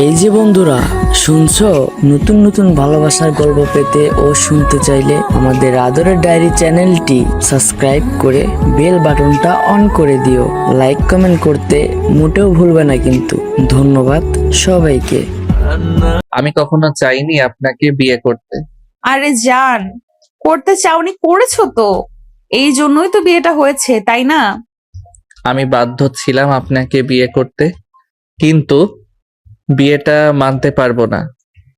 এই যে বন্ধুরা, শুনছো? নতুন নতুন ভালোবাসার গল্প পেতে ও শুনতে চাইলে আমাদের আদরের ডায়েরি চ্যানেলটি সাবস্ক্রাইব করে বেল বাটনটা অন করে দিও। লাইক কমেন্ট করতে মোটেও ভুলবে না কিন্তু। ধন্যবাদ সবাইকে। আমি কখনো চাইনি আপনাকে বিয়ে করতে। আরে জান, করতে চাওনি, করেছো তো। এই জন্যই তো বিয়েটা হয়েছে, তাই না? আমি বাধ্য ছিলাম আপনাকে বিয়ে করতে, কিন্তু বিয়েটা মানতে পারবো না।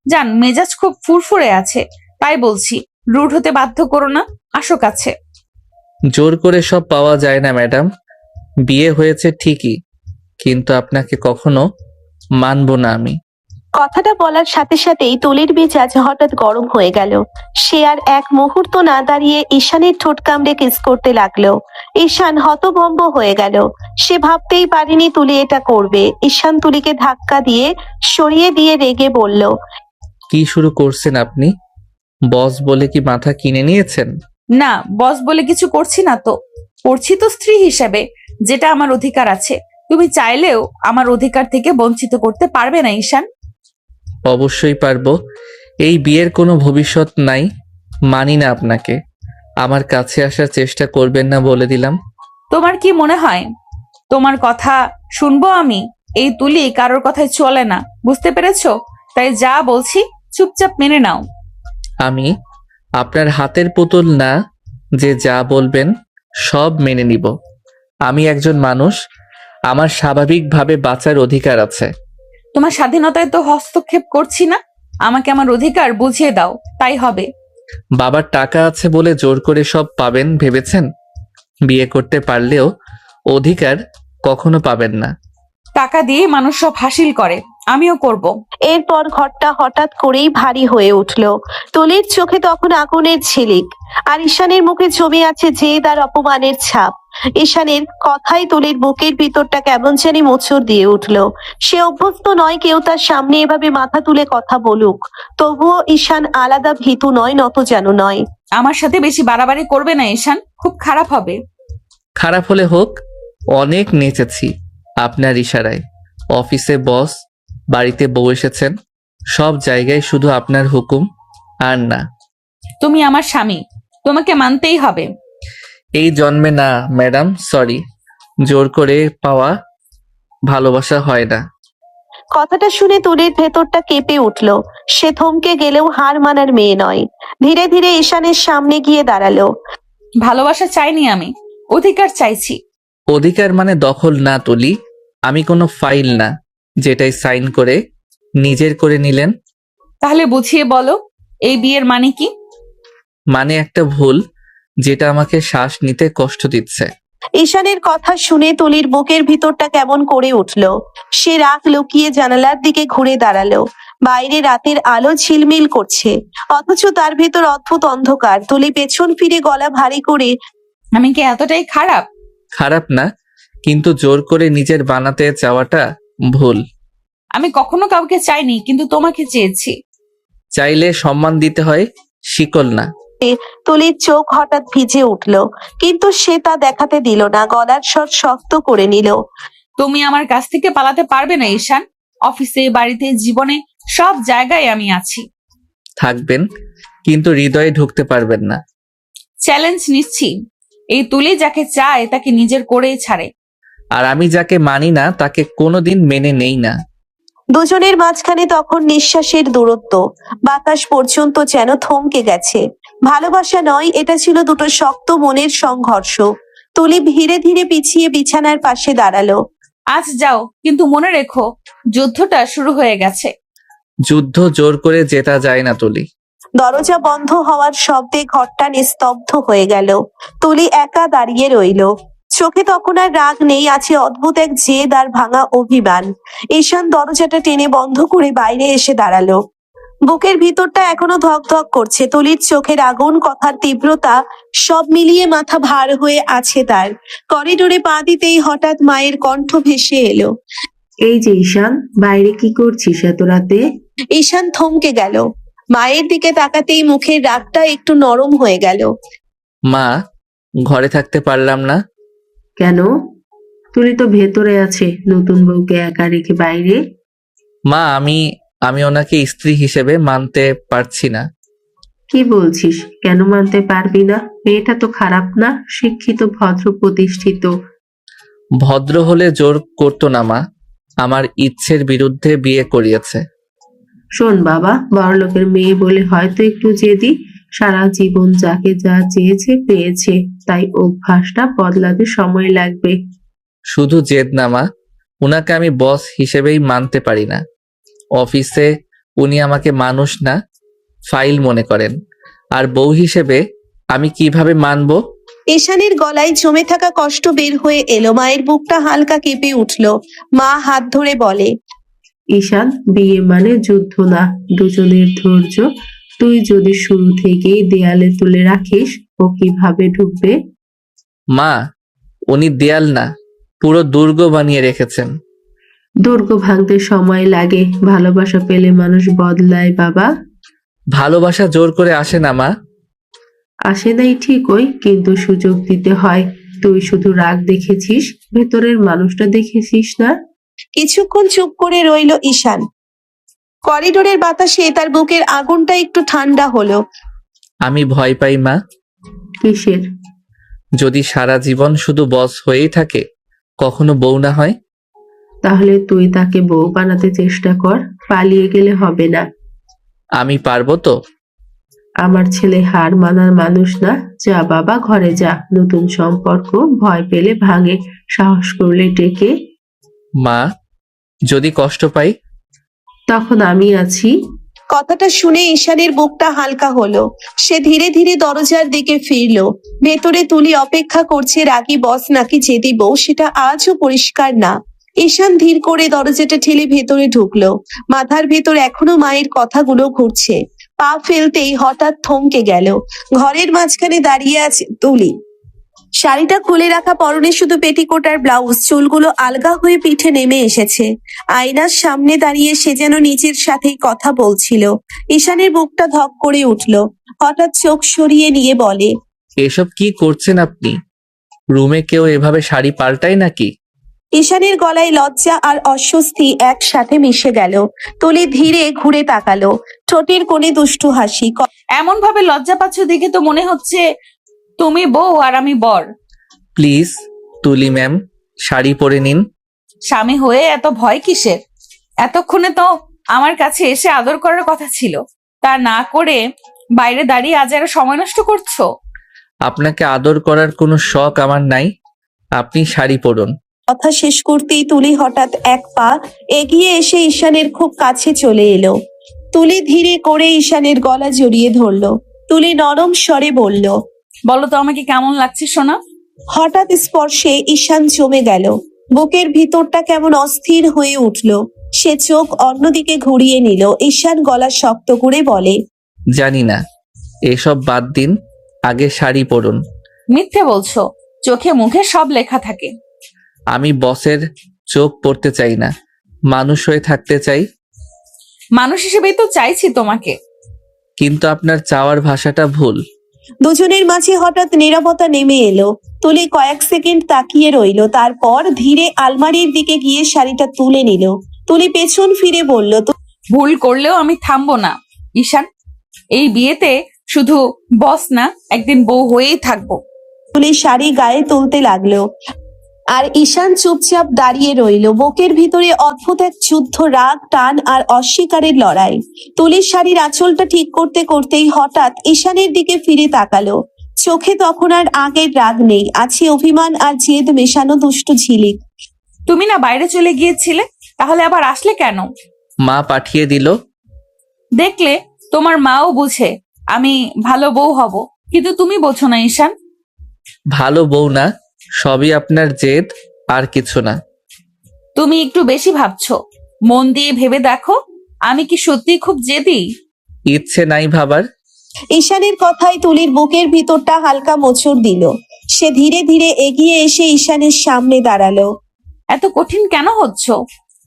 জান, মেজাজ খুব ফুরফুরে আছে, তাই বলছি রুড হতে বাধ্য করো না, আসো কাছে। জোর করে সব পাওয়া যায় না ম্যাডাম। বিয়ে হয়েছে ঠিকই, কিন্তু আপনাকে কখনো মানবো না আমি। কথাটা বলার সাথে সাথেই তুলির মেজাজ হঠাৎ গরম হয়ে গেল। সে আর এক মুহূর্ত না দাঁড়িয়ে ঈশানের ঠোঁট কামড়ে কিস করতে লাগলো। ঈশান হতভম্ব হয়ে গেল। সে ভাবতেই পারেনি তুলি এটা করবে। ঈশান তুলিকে ধাক্কা দিয়ে সরিয়ে দিয়ে রেগে বলল, কি শুরু করছেন আপনি? বস বলে কি মাথা কিনে নিয়েছেন? না, বস বলে কিছু করছি না তো। করছি তো স্ত্রী হিসেবে, যেটা আমার অধিকার আছে। তুমি চাইলেও আমার অধিকার থেকে বঞ্চিত করতে পারবে না ঈশান। অবশ্যই পারবো। এই বিয়ের কোনো ভবিষ্যৎ নাই। মানি না আপনাকে। আমার কাছে আসার চেষ্টা করবেন না বলে দিলাম। তোমার কি মনে হয় তোমার কথা শুনবো আমি? এই তুলি কারোর কথায় চলে না, বুঝতে পেরেছো? তাই যা বলছি চুপচাপ মেনে নাও। আমি আপনার হাতের পুতুল না, যে যা বলবেন সব মেনে নিব। আমি একজন মানুষ, আমার স্বাভাবিকভাবে বাঁচার অধিকার আছে। তোমার স্বাধীনতায় তো হস্তক্ষেপ করছি না, আমাকে আমার অধিকার বুঝিয়ে দাও, তাই হবে। বাবার টাকা আছে বলে জোর করে সব পাবেন ভেবেছেন? বিয়ে করতে পারলেও অধিকার কখনো পাবেন না। টাকা দিয়ে মানুষ সব হাসিল করে, আমিও করব। এরপর ঘরটা হঠাৎ করেই ভারী হয়ে উঠল। তুলির চোখে তখন আগুনের ঝিলিক, আর ঈশানের মুখে জমে আছে জেদ আর অপমানের ছাপ। ঈশানের কথাই তুলির বুকের ভিতরটা কেমন জানি মোচড় দিয়ে উঠল। সে অভ্যস্ত নয় কেউ তার সামনে এভাবে মাথা তুলে কথা বলুক। তবুও ঈশান আলাদা ভীতু নয়, নত যেন নয়। আমার সাথে বেশি বাড়াবাড়ি করবে না ঈশান, খুব খারাপ হবে। খারাপ হলে হোক, অনেক নেচেছি আপনার ইশারায়। অফিসে বস, বাড়িতে বউ এসেছেন, সব জায়গায় শুধু আপনার হুকুম আর না। তুমি আমার স্বামী, তোমাকে মানতেই হবে। এই জন্মে না ম্যাডাম, সরি। জোর করে পাওয়া ভালোবাসা হয় না। কথাটা শুনে তুলির ভেতরটা কেঁপে উঠল। সে থমকে গেলেও হার মানার মেয়ে নয়। ধীরে ধীরে ঈশানের সামনে গিয়ে দাঁড়ালো। ভালোবাসা চাইনি আমি, অধিকার চাইছি। অধিকার মানে দখল না তুলি। আমি কোনো ফাইল না, যেটাই সাইন করে নিজের করে নিলেন। তাহলে বুঝিয়ে বলো, এই বিয়ের মানে কি? মানে একটা ভুল, যেটা আমাকে শ্বাস নিতে কষ্ট দিচ্ছে। ঈশানের কথা শুনে তুলির বুকের ভিতরটা কেমন করে উঠল। সে রাগ লুকিয়ে জানালার দিকে ঘুরে দাঁড়ালো। বাইরে রাতের আলো ঝিলমিল করছে, অথচ তার ভেতর অদ্ভুত অন্ধকার। তুলি পেছন ফিরে গলা ভারী করে, আমি কি এতটাই খারাপ? খারাপ না, কিন্তু জোর করে নিজের বানাতে চাওয়াটা ভুল। আমি কখনো কাউকে চাইনি, কিন্তু তোমাকে চেয়েছি। চাইলে সম্মান দিতে হয়, শিকল না। তুলির চোখ হঠাৎ ভিজে উঠল, কিন্তু সে তা দেখাতে দিল না। গলার স্বর শক্ত করে নিল। তুমি আমার কাছ থেকে পালাতে পারবে না ঈশান। অফিসে, বাড়িতে, জীবনে সব জায়গায় আমি আছি। থাকবেন, কিন্তু হৃদয়ে ঢুকতে পারবেন না। চ্যালেঞ্জ নিচ্ছি, এই তুলি যাকে চায় তাকে নিজের করেই ছাড়ে। আর আমি যাকে মানি না তাকে কোনোদিন মেনে নেই না। দুজনের মাঝখানে তখন নিঃশ্বাসের দূরত্ব। বাতাস পর্যন্ত যেন থমকে গেছে। ভালোবাসা নয়, এটা ছিল দুটো শক্ত মনের সংঘর্ষ। তুলি ধীরে ধীরে পিছিয়ে বিছানার পাশে দাঁড়ালো। আজ যাও, কিন্তু মনে রেখো যুদ্ধটা শুরু হয়ে গেছে। যুদ্ধ জোর করে জেতা যায় না তুলি। দরজা বন্ধ হওয়ার শব্দে ঘরটা নিস্তব্ধ হয়ে গেল। তুলি একা দাঁড়িয়ে রইল। চোখে তখন আর রাগ নেই, আছে অদ্ভুত এক জেদ আর ভাঙা অভিমান। ঈশান দরজাটা টেনে বন্ধ করে বাইরে এসে দাঁড়ালো। বুকের ভিতরটা এখনো ধক ধক করছে। তুলির চোখের আগুন, কথার তীব্রতা, সব মিলিয়ে মাথা ভার হয়ে আছে তার। করিডোরে পা দিতেই হঠাৎ মায়ের কণ্ঠ ভেসে এলো। এই যে ঈশান, বাইরে কি করছিস এত রাতে? ঈশান থমকে গেল। মায়ের দিকে তাকাতেই মুখের রাগটা একটু নরম হয়ে গেল। মা, ঘরে থাকতে পারলাম না। কেন? তুলি তো ভেতরে আছে, নতুন বউকে একা রেখে বাইরে? মা, আমি ওনাকে স্ত্রী হিসেবে মানতে পারছি না। কি বলছিস? কেন মানতে পারবি না? মেয়েটা তো খারাপ না, শিক্ষিত, ভদ্র, প্রতিষ্ঠিত। ভদ্র হলে জোর করতো না মা, আমার ইচ্ছের বিরুদ্ধে বিয়ে করিয়েছে। শোন বাবা, বড়লোকের মেয়ে বলে হয়তো একটু জেদি, সারা জীবন যাকে যা চেয়েছে পেয়েছে, তাই অভ্যাসটা বদলাতে সময় লাগবে। শুধু জেদ না মা, উনাকে আমি বস হিসেবেই মানতে পারি না। অফিসে উনি আমাকে মানুষ না, ফাইল মনে করেন, আর বউ হিসেবে আমি কিভাবে মানবো? ঈশানের গলায় জমে থাকা কষ্ট বের হয়ে এলো। মায়ের বুকটা হালকা কেঁপে উঠল। মা হাত ধরে বলে, ঈশান, বিয়ে মানে যুদ্ধ না, দুজনের ধৈর্য। তুই যদি শুরু থেকেই দেয়ালে তুলে রাখিস, ও কিভাবে ঢুকবে? মা, উনি দেয়াল না, পুরো দুর্গ বানিয়ে রেখেছেন। দুর্গ ভাঙতে সময় লাগে, ভালোবাসা পেলে মানুষ বদলায় বাবা। ভালোবাসা জোর করে আসে না মা। আসে নাই ঠিকই, কিন্তু সুযোগ দিতে হয়। তুই শুধু রাগ দেখেছিস, ভেতরের মানুষটা দেখেছিস না। কিছুক্ষণ চুপ করে রইল ঈশান। করিডোরের বাতাসে তার বুকের আগুনটা একটু ঠান্ডা হলো। আমি ভয় পাই মা, কিসের? যদি সারা জীবন শুধু বস হয়েই থাকে, কখনো বউ না হয়। তাহলে তুই তাকে বউ বানাতে চেষ্টা কর, পালিয়ে গেলে হবে না। আমি পারবো তো? আমার ছেলে হার মানার মানুষ না। যা বাবা, ঘরে যা। নতুন সম্পর্ক ভয় পেলে ভাঙে, সাহস করলে টেকে। মা, যদি কষ্ট পাই? তখন আমি আছি। কথাটা শুনে ঈশানের বুকটা হালকা হলো। সে ধীরে ধীরে দরজার দিকে ফিরল। ভেতরে তুলি অপেক্ষা করছে, রাগী বস নাকি জেদি বউ সেটা আজও পরিষ্কার না। ঈশান ধীর করে দরজাটা ঠেলে ভেতরে ঢুকলো। মাথার ভেতর এখনো মায়ের কথাগুলো ঘুরছে। পা ফেলতেই হঠাৎ থমকে গেল। ঘরের মাঝখানে দাঁড়িয়ে আছে তুলি। শাড়িটা খুলে রাখা, পরনে শুধু পেটিকোট আর ব্লাউজ, চুলগুলো আলগা হয়ে পিঠে নেমে এসেছে। আয়নার সামনে দাঁড়িয়ে সে যেন নিজের সাথেই কথা বলছিল। ঈশানের বুকটা ধক করে উঠল। হঠাৎ চোখ সরিয়ে নিয়ে বলে, এসব কি করছেন আপনি? রুমে কেউ এভাবে শাড়ি পাল্টায় নাকি? ঈশানের গলায় লজ্জা আর অস্বস্তি একসাথে মিশে গেল। তুলি ধীরে ঘুরে তাকালো, ঠোঁটের কোণে দুষ্টু হাসি। এমন ভাবে লজ্জা পাচ্ছ দেখে তো মনে হচ্ছে তুমি বউ আর আমি বর। প্লিজ তুলি ম্যাম, শাড়ি পরে নিন। স্বামী হয়ে এত ভয় কিসের? এতক্ষণে তো আমার কাছে এসে আদর করার কথা ছিল, তা না করে বাইরে দাঁড়িয়ে আজ আর সময় নষ্ট করছো। আপনাকে আদর করার কোনো শখ আমার নাই, আপনি শাড়ি পরুন। কথা শেষ করতেই তুলি হঠাৎ এক পা এগিয়ে এসে ঈশানের খুব কাছে চলে এলো। তুলি ধীরে করে ঈশানের গলা জড়িয়ে ধরলো। তুলি নরম স্বরে বলল, বলো তো আমাকে কেমন লাগছে সোনা? হঠাৎ স্পর্শে ঈশান জমে গেল। বুকের ভিতরটা কেমন অস্থির হয়ে উঠল। সে চোখ অন্যদিকে ঘুরিয়ে নিল। ঈশান গলা শক্ত করে বলে, জানি না, এসব বাদ দিন, আগে শাড়ি পরুন। মিথ্যে বলছো, চোখে মুখে সব লেখা থাকে। আমি বসের চোখ পড়তে চাই না, মানুষ হয়ে থাকতে চাই। মানুষ হিসেবেই তো চাইছি তোমাকে। কিন্তু আপনার চাওয়ার ভাষাটা ভুল। দুজনের মাঝে হঠাৎ নীরবতা নেমে এলো। তুলি কয়েক সেকেন্ড তাকিয়ে রইল, তারপর ধীরে আলমারির দিকে গিয়ে শাড়িটা তুলে নিল। তুলি পেছন ফিরে বলল, ভুল করলেও আমি থামবো না ঈশান। এই বিয়েতে শুধু বস না, একদিন বউ হয়েই থাকবো। তুলি শাড়ি গায়ে তুলতে লাগলো, আর ঈশান চুপচাপ দাঁড়িয়ে রইল। বুকের ভিতরে অদ্ভুত এক যুদ্ধ, রাগ, টান আর অস্বীকারের লড়াই। তুলির শাড়ির আঁচলটা ঠিক করতে করতেই হঠাৎ ঈশানের দিকে ফিরে তাকালো। চোখে তখন আর আগের রাগ নেই, আছে অভিমান আর জেদ মেশানো দুষ্টু ঝিলিক। তুমি না বাইরে চলে গিয়েছিলে, তাহলে আবার আসলে কেন? মা পাঠিয়ে দিল। দেখলে, তোমার মাও বুঝে আমি ভালো বউ হব, কিন্তু তুমি বোঝো না ঈশান। ভালো বউ না, সবই আপনার জেদ, আর কিছু না। তুমি একটু বেশি ভাবছো। মন দিয়ে ভেবে দেখো, আমি কি সত্যি খুব জেদি? ইচ্ছে নাই ভাবার। ঈশানের কথায় তুলির বুকের ভিতরটা হালকা মোচড় দিল। সে ধীরে ধীরে এগিয়ে এসে ঈশানের সামনে দাঁড়ালো। এত কঠিন কেন হচ্ছ?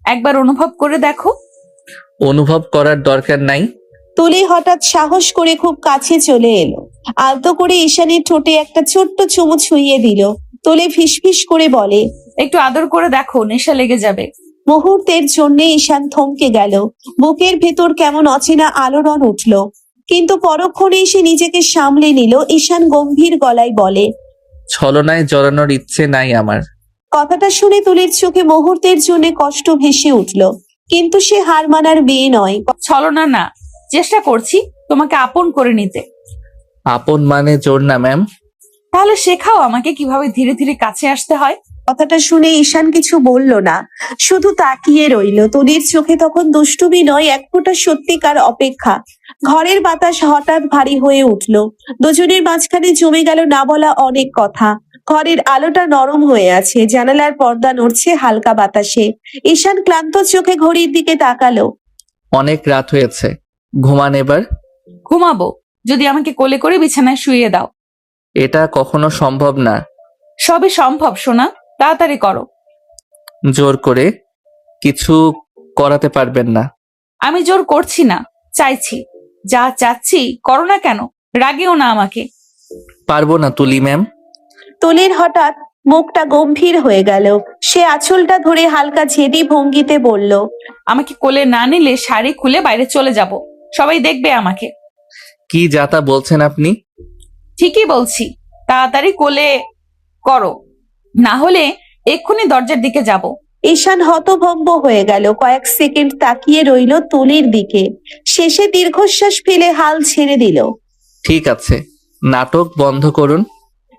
একবার অনুভব করে দেখো। অনুভব করার দরকার নাই। তুলি হঠাৎ সাহস করে খুব কাছে চলে এলো। আলতো করে ঈশানের ঠোঁটে একটা ছোট্ট চুমু ছুঁয়ে দিল। তুলি ফিসফিস করে বলে, একটু আদর করে দেখো, নেশা লেগে যাবে। মুহূর্তের জন্য ঈশান থমকে গেল। বুকের ভেতর কেমন অচেনা আলোড়ন উঠল, কিন্তু পরক্ষণেই সে নিজেকে সামলে নিল। ঈশান গম্ভীর গলায় বলে, ছলনায় জড়ানোর ইচ্ছে নাই আমার। কথাটা শুনে তুলির চোখে মুহূর্তের জন্য কষ্ট ভেসে উঠল, কিন্তু সে হার মানার মেয়ে নয়। ছলনা না, চেষ্টা করছি তোমাকে আপন করে নিতে। আপন মানে জোর না ম্যাম। তাহলে শেখাও আমাকে কিভাবে ধীরে ধীরে কাছে আসতে হয়। কথাটা শুনে ঈশান কিছু বলল না, শুধু তাকিয়ে রইল। তুলির চোখে তখন দুষ্টুমি নয়, এক ফোঁটা সত্যিকার অপেক্ষা। ঘরের বাতাস হঠাৎ ভারী হয়ে উঠল। দুজনের মাঝখানে জমে গেল না বলা অনেক কথা। ঘরের আলোটা নরম হয়ে আছে, জানালার পর্দা নড়ছে হালকা বাতাসে। ঈশান ক্লান্ত চোখে ঘড়ির দিকে তাকালো। অনেক রাত হয়েছে, ঘুমান এবার। ঘুমাবো যদি আমাকে কোলে করে বিছানায় শুইয়ে দাও। এটা কখনো সম্ভব না। সবই সম্ভব সোনা, তাড়াতাড়ি করো। জোর করে কিছু করাতে পারবেন না। আমি জোর করছি না, চাইছি। যা চাচ্ছি করো না কেন, রাগেও না আমাকে। পারবো না তুলি ম্যাম। তুলির হঠাৎ মুখটা গম্ভীর হয়ে গেল। সে আঁচলটা ধরে হালকা ঝেঁটি ভঙ্গিতে বলল, আমাকে কোলে না নিলে শাড়ি খুলে বাইরে চলে যাব, সবাই দেখবে আমাকে। কি যাতা বলছেন আপনি? ঠিকই বলছি, তাড়াতাড়ি কোলে করো, না হলে এক্ষুনি দরজার দিকে যাব। ঈশান হতভম্ব হয়ে গেল। কয়েক সেকেন্ড তাকিয়ে রইল তুলির দিকে, শেষে দীর্ঘশ্বাস ফেলে হাল ছেড়ে দিল। ঠিক আছে, নাটক বন্ধ করুন।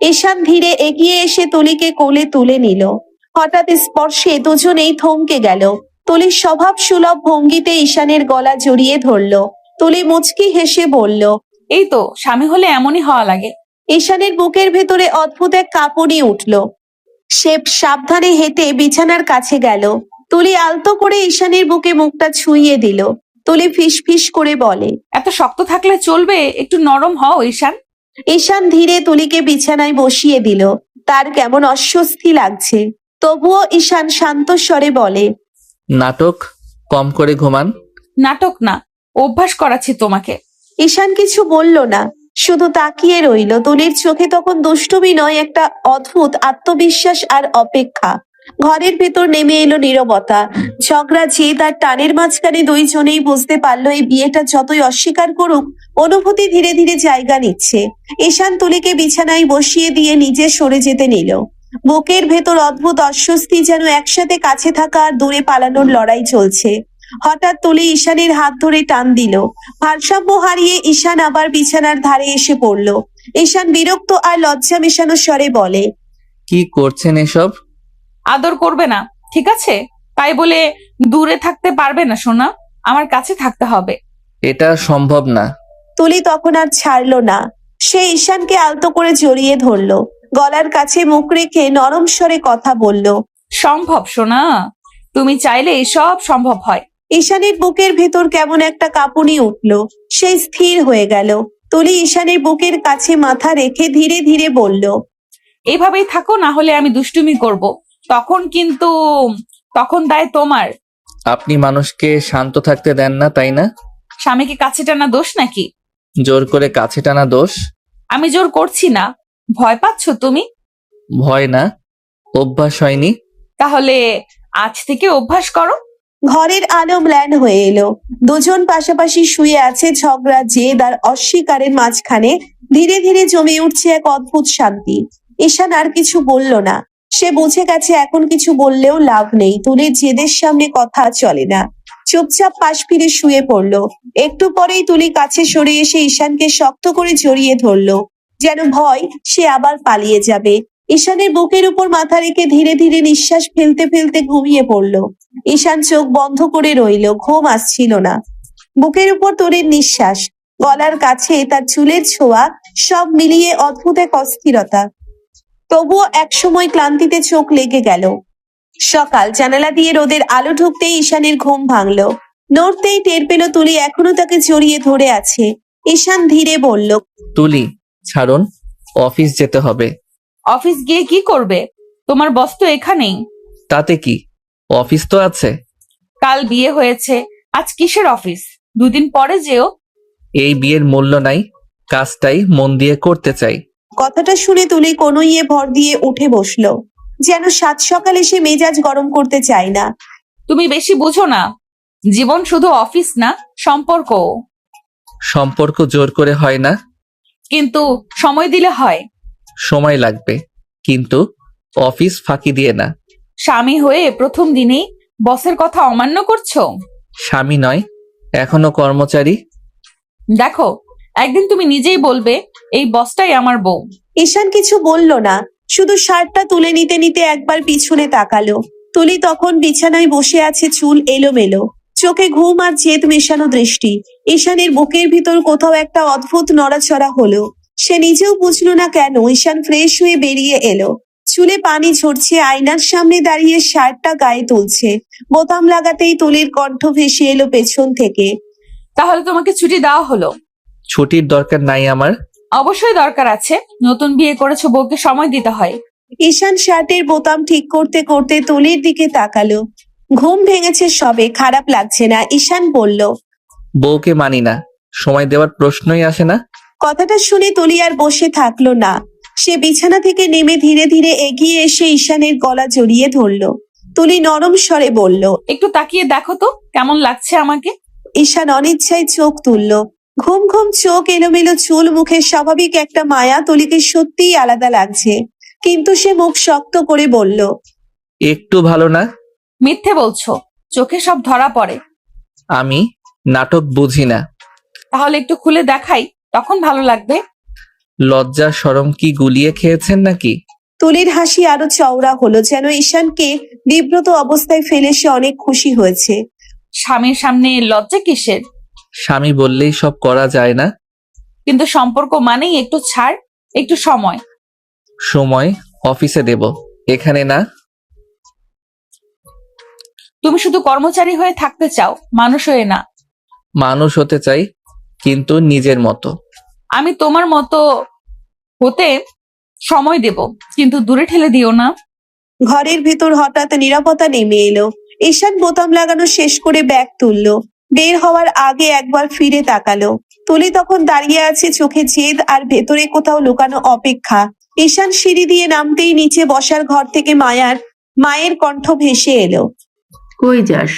ঈশান ধীরে এগিয়ে এসে তুলিকে কোলে তুলে নিল। হঠাৎ স্পর্শে দুজনেই থমকে গেল। তুলির স্বভাব সুলভ ভঙ্গিতে ঈশানের গলা জড়িয়ে ধরল। তুলি মুচকি হেসে বলল, এই তো স্বামী হলে এমনই হওয়া লাগে। ঈশানের বুকের ভেতরে অদ্ভুত এক কাঁপুনি উঠল। সে সাবধানে হেঁটে বিছানার কাছে গেল। তুলি আলতো করে ঈশানের বুকে মুখটা ছুঁইয়ে দিল। তুলি ফিসফিস করে বলে, এত শক্ত থাকলে চলবে, একটু নরম হও ঈশান। ঈশান ধীরে তুলিকে বিছানায় বসিয়ে দিল। তার কেমন অস্বস্তি লাগছে, তবুও ঈশান শান্ত স্বরে বলে, নাটক কম করে ঘুমান। নাটক না, অভ্যাস করাচ্ছি তোমাকে। ঈশান কিছু বলল না, শুধু তাকিয়ে রইল। তুলির চোখে তখন দুষ্টুমি নয়, একটা অদ্ভুত আত্মবিশ্বাস আর অপেক্ষা। ঘরের ভেতর নেমে এলো নীরবতা। ঝগড়া জেদ আর টানের মাঝখানে দুইজনেই বুঝতে পারলো এই বিয়েটা যতই অস্বীকার করুক, অনুভূতি ধীরে ধীরে জায়গা নিচ্ছে। ঈশান তুলিকে বিছানায় বসিয়ে দিয়ে নিজে সরে যেতে নিল। বুকের ভেতর অদ্ভুত অস্বস্তি, যেন একসাথে কাছে থাকা আর দূরে পালানোর লড়াই চলছে। হঠাৎ তুলি ঈশানের হাত ধরে টান দিল। ভারসাম্য হারিয়ে ঈশান আবার বিছানার ধারে এসে পড়ল। ঈশান বিরক্ত আর লজ্জা মেশানো স্বরে বলে, কি করছেন এসব? আদর করবে না, ঠিক আছে? তাই বলে দূরে থাকতে পারবে না সোনা, আমার কাছে থাকতে হবে। এটা সম্ভব না। তুলি তখন আর ছাড়লো না। সে ঈশানকে আলতো করে জড়িয়ে ধরলো, গলার কাছে মুখ রেখে নরম স্বরে কথা বলল। সম্ভব সোনা, তুমি চাইলে সব সম্ভব হয়। ঈশানের বুকের ভেতর কেমন একটা কাঁপুনি উঠল। সে স্থির হয়ে গেল। তুলি ঈশানের বুকের কাছে মাথা রেখে ধীরে ধীরে বলল, এইভাবেই থাকো, না হলে আমি দুষ্টুমি করব। তখন দায় তোমার। আপনি মানুষকে শান্ত থাকতে দেন না, তাই না? স্বামীকে কাছে টানা দোষ নাকি? জোর করে কাছে টানা দোষ। আমি জোর করছি না। ভয় পাচ্ছ তুমি? ভয় না, অভ্যাস হয়নি। তাহলে আজ থেকে অভ্যাস করো। ঘরের আলো ম্লান হয়ে এলো। দুজন পাশাপাশি শুয়ে আছে। ঝগড়া জেদ আর অস্বীকারের মাঝখানে ধীরে ধীরে জমে উঠছে এক অদ্ভুত শান্তি। ঈশান আর কিছু বলল না। সে বুঝে গেছে এখন কিছু বললেও লাভ নেই। তুলির জেদের সামনে কথা চলে না। চুপচাপ পাশ ফিরে শুয়ে পড়লো। একটু পরেই তুলি কাছে সরে এসে ঈশানকে শক্ত করে জড়িয়ে ধরলো, যেন ভয় সে আবার পালিয়ে যাবে। ঈশানের বুকের উপর মাথা রেখে ধীরে ধীরে নিঃশ্বাস ফেলতে ফেলতে ঘুমিয়ে পড়লো। ঈশান চোখ বন্ধ করে রইল, ঘুম আসছিল না। বুকের উপর তোরের নিঃশ্বাস, গলার কাছে তার চুলের ছোঁয়া, সব মিলিয়ে অদ্ভুত এক অস্থিরতা। তবুও একসময় ক্লান্তিতে চোখ লেগে গেল। সকাল, জানালা দিয়ে রোদের আলো ঢুকতেই ঈশানের ঘুম ভাঙলো। নড়তেই টের পেল তুলি এখনো তাকে জড়িয়ে ধরে আছে। ঈশান ধীরে বলল, তুলি ছাড়ুন, অফিস যেতে হবে। অফিস গিয়ে কি করবে? তোমার বস তো এখানেই। তাতে কি, অফিস তো আছে। কাল বিয়ে হয়েছে, আজ কিসের অফিস? দুদিন পরে যেও। এই বিয়ের মূল্য নাই, কাজটাই মন দিয়ে করতে চাই। কথাটা শুনে তুলি কনুইয়ে ভর দিয়ে উঠে বসলো, যেন সাত সকালে সে মেজাজ গরম করতে চায় না। তুমি বেশি বুঝো না। জীবন শুধু অফিস না, সম্পর্ক। সম্পর্ক জোর করে হয় না। কিন্তু সময় দিলে হয়। সময় লাগবে, কিন্তু অফিস ফাঁকি দিয়ে না। স্বামী হয়ে প্রথম দিনেই বসের কথা অমান্য করছো। স্বামী নয়, এখনো কর্মচারী। দেখো, একদিন তুমি নিজেই বলবে এই বসটাই আমার বউ। ঈশান কিছু বলল না, শুধু শার্টটা তুলে নিতে নিতে একবার পিছনে তাকালো। তুলি তখন বিছানায় বসে আছে, চুল এলোমেলো, চোখে ঘুম আর জেদ মেশানো দৃষ্টি। ঈশানের বুকের ভিতর কোথাও একটা অদ্ভুত নড়াচড়া হলো। সে নিজেও বুঝলো না কেন। ঈশান ফ্রেশ হয়ে বেরিয়ে এলো, চুলে পানি ঝরছে, আয়নার সামনে দাঁড়িয়ে শার্টটা গায়ে তুলছে। বোতাম লাগাতেই তুলির কণ্ঠ ভেসে এলো পেছন থেকে। তাহলে তোমাকে ছুটি দেওয়া হলো? ছুটির দরকার নাই আমার। অবশ্যই দরকার আছে, নতুন বিয়ে করেছো, বউকে সময় দিতে হয়। ঈশান শার্টের বোতাম ঠিক করতে করতে তুলির দিকে তাকালো। ঘুম ভেঙেছে সবে, খারাপ লাগছে না। ঈশান বলল, বউকে মানি না, সময় দেওয়ার প্রশ্নই আসে না। কথাটা শুনে তুলি আর বসে থাকলো না। সে বিছানা থেকে নেমে ধীরে ধীরে এগিয়ে এসে ঈশানের গলা জড়িয়ে ধরলো। তুলি নরম স্বরে বলল, একটু তাকিয়ে দেখো তো কেমন লাগছে আমাকে। ঈশান অনিচ্ছায় চোখ তুলল। ঘুম ঘুম চোখ, এলোমেলো চুল, মুখের স্বাভাবিক একটা মায়া। তুলিকে সত্যিই আলাদা লাগছে, কিন্তু সে মুখ শক্ত করে বলল, একটু ভালো না। মিথ্যে বলছো, চোখে সব ধরা পড়ে। আমি নাটক বুঝি না। তাহলে একটু খুলে দেখাই, তখন ভালো লাগবে। লজ্জা শরম কি গুলিয়ে খেয়েছেন নাকি? তুলির হাসি আরো চওড়া হলো, যেন ঈশানকে বিব্রত অবস্থায় ফেলে সে অনেক খুশি হয়েছে। স্বামীর সামনে লজ্জা কিসের? স্বামী বললেই সব করা যায় না। কিন্তু সম্পর্ক মানেই একটু ছাড়, একটু সময়। সময় অফিসে দেব, এখানে না। তুমি শুধু কর্মচারী হয়ে থাকতে চাও, মানুষ হয়ে না। মানুষ হতে চাই, কিন্তু নিজের মতো। আমি তোমার মতো হতে সময় দেব, কিন্তু দূরে ঠেলে দিও না। ঘরের ভেতর হঠাৎ নীরবতা নেমে এলো। ঈশান বোতাম লাগানো শেষ করে ব্যাগ তুললো। বের হওয়ার আগে একবার ফিরে তাকালো। তুলি তখন দাঁড়িয়ে আছে, চোখে জেদ আর ভেতরে কোথাও লুকানো অপেক্ষা। ঈশান সিঁড়ি দিয়ে নামতেই নিচে বসার ঘর থেকে মায়ের কণ্ঠ ভেসে এলো। কই যাস?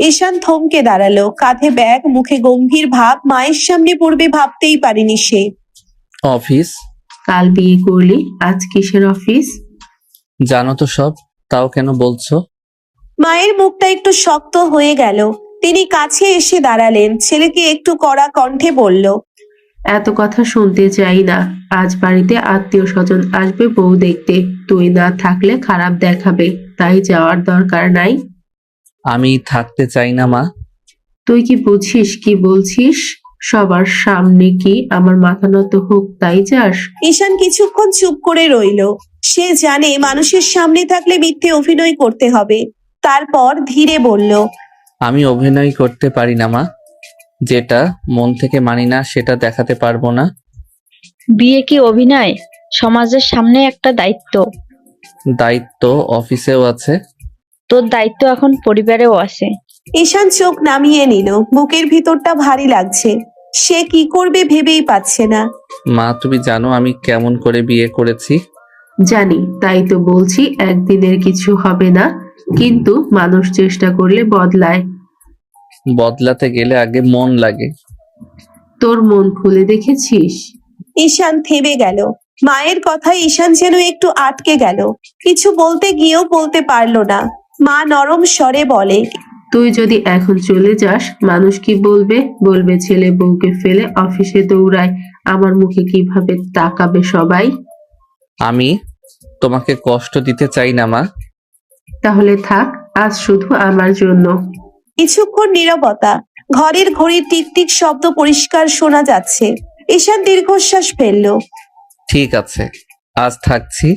ঈশান থমকে দাঁড়ালো, কাঁধে ব্যাগ, মুখে গম্ভীর ভাব। মায়ের সামনে পড়বে ভাবতেই পারেনি সে। অফিস। কাল বিয়ে করলি, আজ কিসের অফিস? জানো তো সব, তাও কেন বলছো? মায়ের মুখটা একটু শক্ত হয়ে গেল। তিনি কাছে এসে দাঁড়ালেন, ছেলেকে একটু কড়া কণ্ঠে বলল, এত কথা শুনতে চাই না। আজ বাড়িতে আত্মীয় স্বজন আসবে বউ দেখতে, তুই না থাকলে খারাপ দেখাবে, তাই যাওয়ার দরকার নাই। আমি থাকতে চাই না মা। তুই কি বুঝিস কি বলছিস? সবার সামনে কি আমার মাথা নত হোক তাই যাস? ঈশান কিছুক্ষণ চুপ করে রইল। সে জানে মানুষের সামনে থাকলে মিথ্যে অভিনয় করতে হবে। তারপর ধীরে বলল, আমি অভিনয় করতে পারি না মা। যেটা মন থেকে মানি না সেটা দেখাতে পারবো না। বিয়ে কি অভিনয়? সমাজের সামনে একটা দায়িত্ব। দায়িত্ব অফিসেও আছে। তোর দায়িত্ব এখন পরিবারেও আছে। ঈশান চোখ নামিয়ে নিল। বুকের ভিতরটা ভারী লাগছে, সে কি করবে ভেবেই পাচ্ছে না। মা তুমি জানো আমি কেমন করে বিয়ে করেছি? জানি, তাই তো বলছি একদিনের কিছু হবে না, কিন্তু মানুষ চেষ্টা করলে বদলায়। বদলাতে গেলে আগে মন লাগে। তোর মন খুলে দেখেছিস? ঈশান থেমে গেল। মায়ের কথায় ঈশান যেন একটু আটকে গেল। কিছু বলতে গিয়েও বলতে পারলো না। মা নরম স্বরে বলে, তুই যদি এখন চলে যাস, মানুষ কি বলবে? বলবে ছেলে বউকে ফেলে অফিসে দৌড়ায়। আমার মুখে কিভাবে তাকাবে সবাই? আমি তোমাকে কষ্ট দিতে চাই না মা। তাহলে থাক, আজ শুধু আমার জন্য। কিছুক্ষণ নীরবতা। ঘরের ঘড়ির টিকটিক শব্দ পরিষ্কার শোনা যাচ্ছে। ঈশান দীর্ঘশ্বাস ফেলল। ঠিক আছে, আজ থাকছি।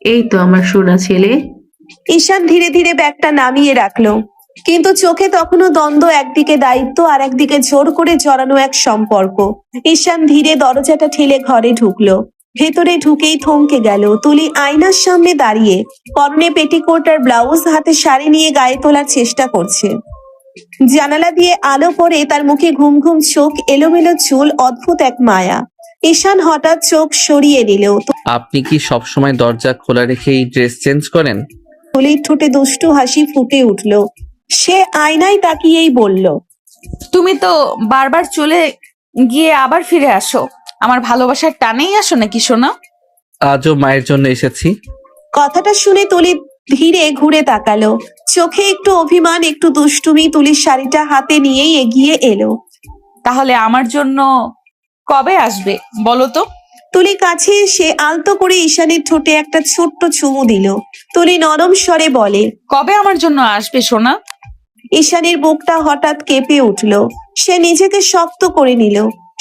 এই তো আমার সোনা ছেলে। ঈশান ধীরে ধীরে ব্যাগটা নামিয়ে রাখলো, কিন্তু চোখে তখনও দ্বন্দ্ব, একদিকে দায়িত্ব আর একদিকে জোর করে জড়ানো এক সম্পর্ক। ঈশান ধীরে দরজাটা ঠেলে ঘরে ঢুকলো। ভেতরে ঢুকেই থমকে গেল। তুলি আয়নার সামনে দাঁড়িয়ে, পরনে পেটিকোট আর ব্লাউজ, হাতে শাড়ি নিয়ে গায়ে তোলার চেষ্টা করছে। জানালা দিয়ে আলো পড়ে, তার মুখে ঘুম ঘুম চোখ, এলোমেলো চুল, অদ্ভুত এক মায়া। ঈশান হঠাৎ চোখ সরিয়ে নিল। আপনি কি সবসময় দরজা খোলা রেখে এই ড্রেস চেঞ্জ করেন? তুলির ঠোঁটে দুষ্টু হাসি ফুটে উঠল। সে আয়নায় তাকিয়েই বলল, তুমি তো বারবার চলে গিয়ে আবার ফিরে আসো। আমার ভালোবাসার টানেই আসো নাকি সোনা? আজও মায়ের জন্য এসেছি। কথাটা শুনে তুলি ধীরে ঘুরে তাকালো। চোখে একটু অভিমান, একটু দুষ্টুমি। তুলির শাড়িটা হাতে নিয়েই এগিয়ে এলো। তাহলে আমার জন্য কবে আসবে বলো তো? তুলি কাছে এসে আলতো করে ঈশানের ঠোঁটে একটা ছোট্ট চুমু দিল। তুলি নরম স্বরে বলে, কবে আমার জন্য আসবে সোনা? ঈশানের বুকটা হঠাৎ কেঁপে উঠল। সে নিজেকে শক্ত করে নিল।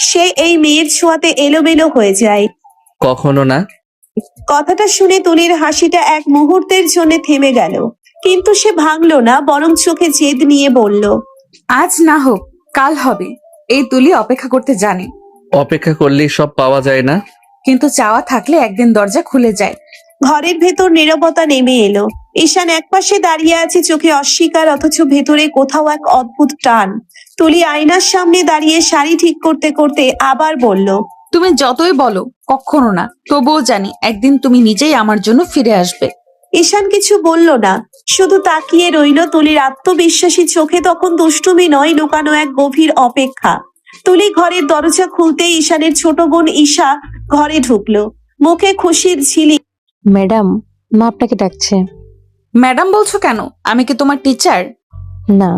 সে এই মেয়ের ছোঁয়াতে এলোমেলো হয়ে যায়। কখনো না। কথাটা শুনে তুলির হাসিটা এক মুহূর্তের জন্য থেমে গেল, কিন্তু সে ভাঙলো না, বরং চোখে জেদ নিয়ে বলল, আজ না হোক কাল হবে। এই তুলি অপেক্ষা করতে জানে, অপেক্ষা করলেই সব পাওয়া যায় না। কিন্তু চাওয়া থাকলে একদিন দরজা খুলে যায়। ঘরের ভেতর নীরবতা নেমে এলো। ঈশান একপাশে দাঁড়িয়ে আছে, চোখে অস্বীকার, অথচ ভেতরে কোথাও এক অদ্ভুত টান। তুলি আয়নার সামনে দাঁড়িয়ে শাড়ি ঠিক করতে করতে আবার বলল, তুমি যতই বলো কখনো না, তবুও জানি একদিন তুমি নিজেই আমার জন্য ফিরে আসবে। ঈশান কিছু বলল না, শুধু তাকিয়ে রইল। তুলির আত্মবিশ্বাসী চোখে তখন দুষ্টুমি নয়, লুকানো এক গভীর অপেক্ষা। তুলি ঘরের দরজা খুলতেই ঈশানের ছোট বোন ঈশা ঘরে ঢুকলো, মুখে খুশির ঝিলি। ম্যাডাম, মা আপনাকে ডাকছে। ম্যাডাম বলছো কেন? আমি কি তোমার টিচার? না,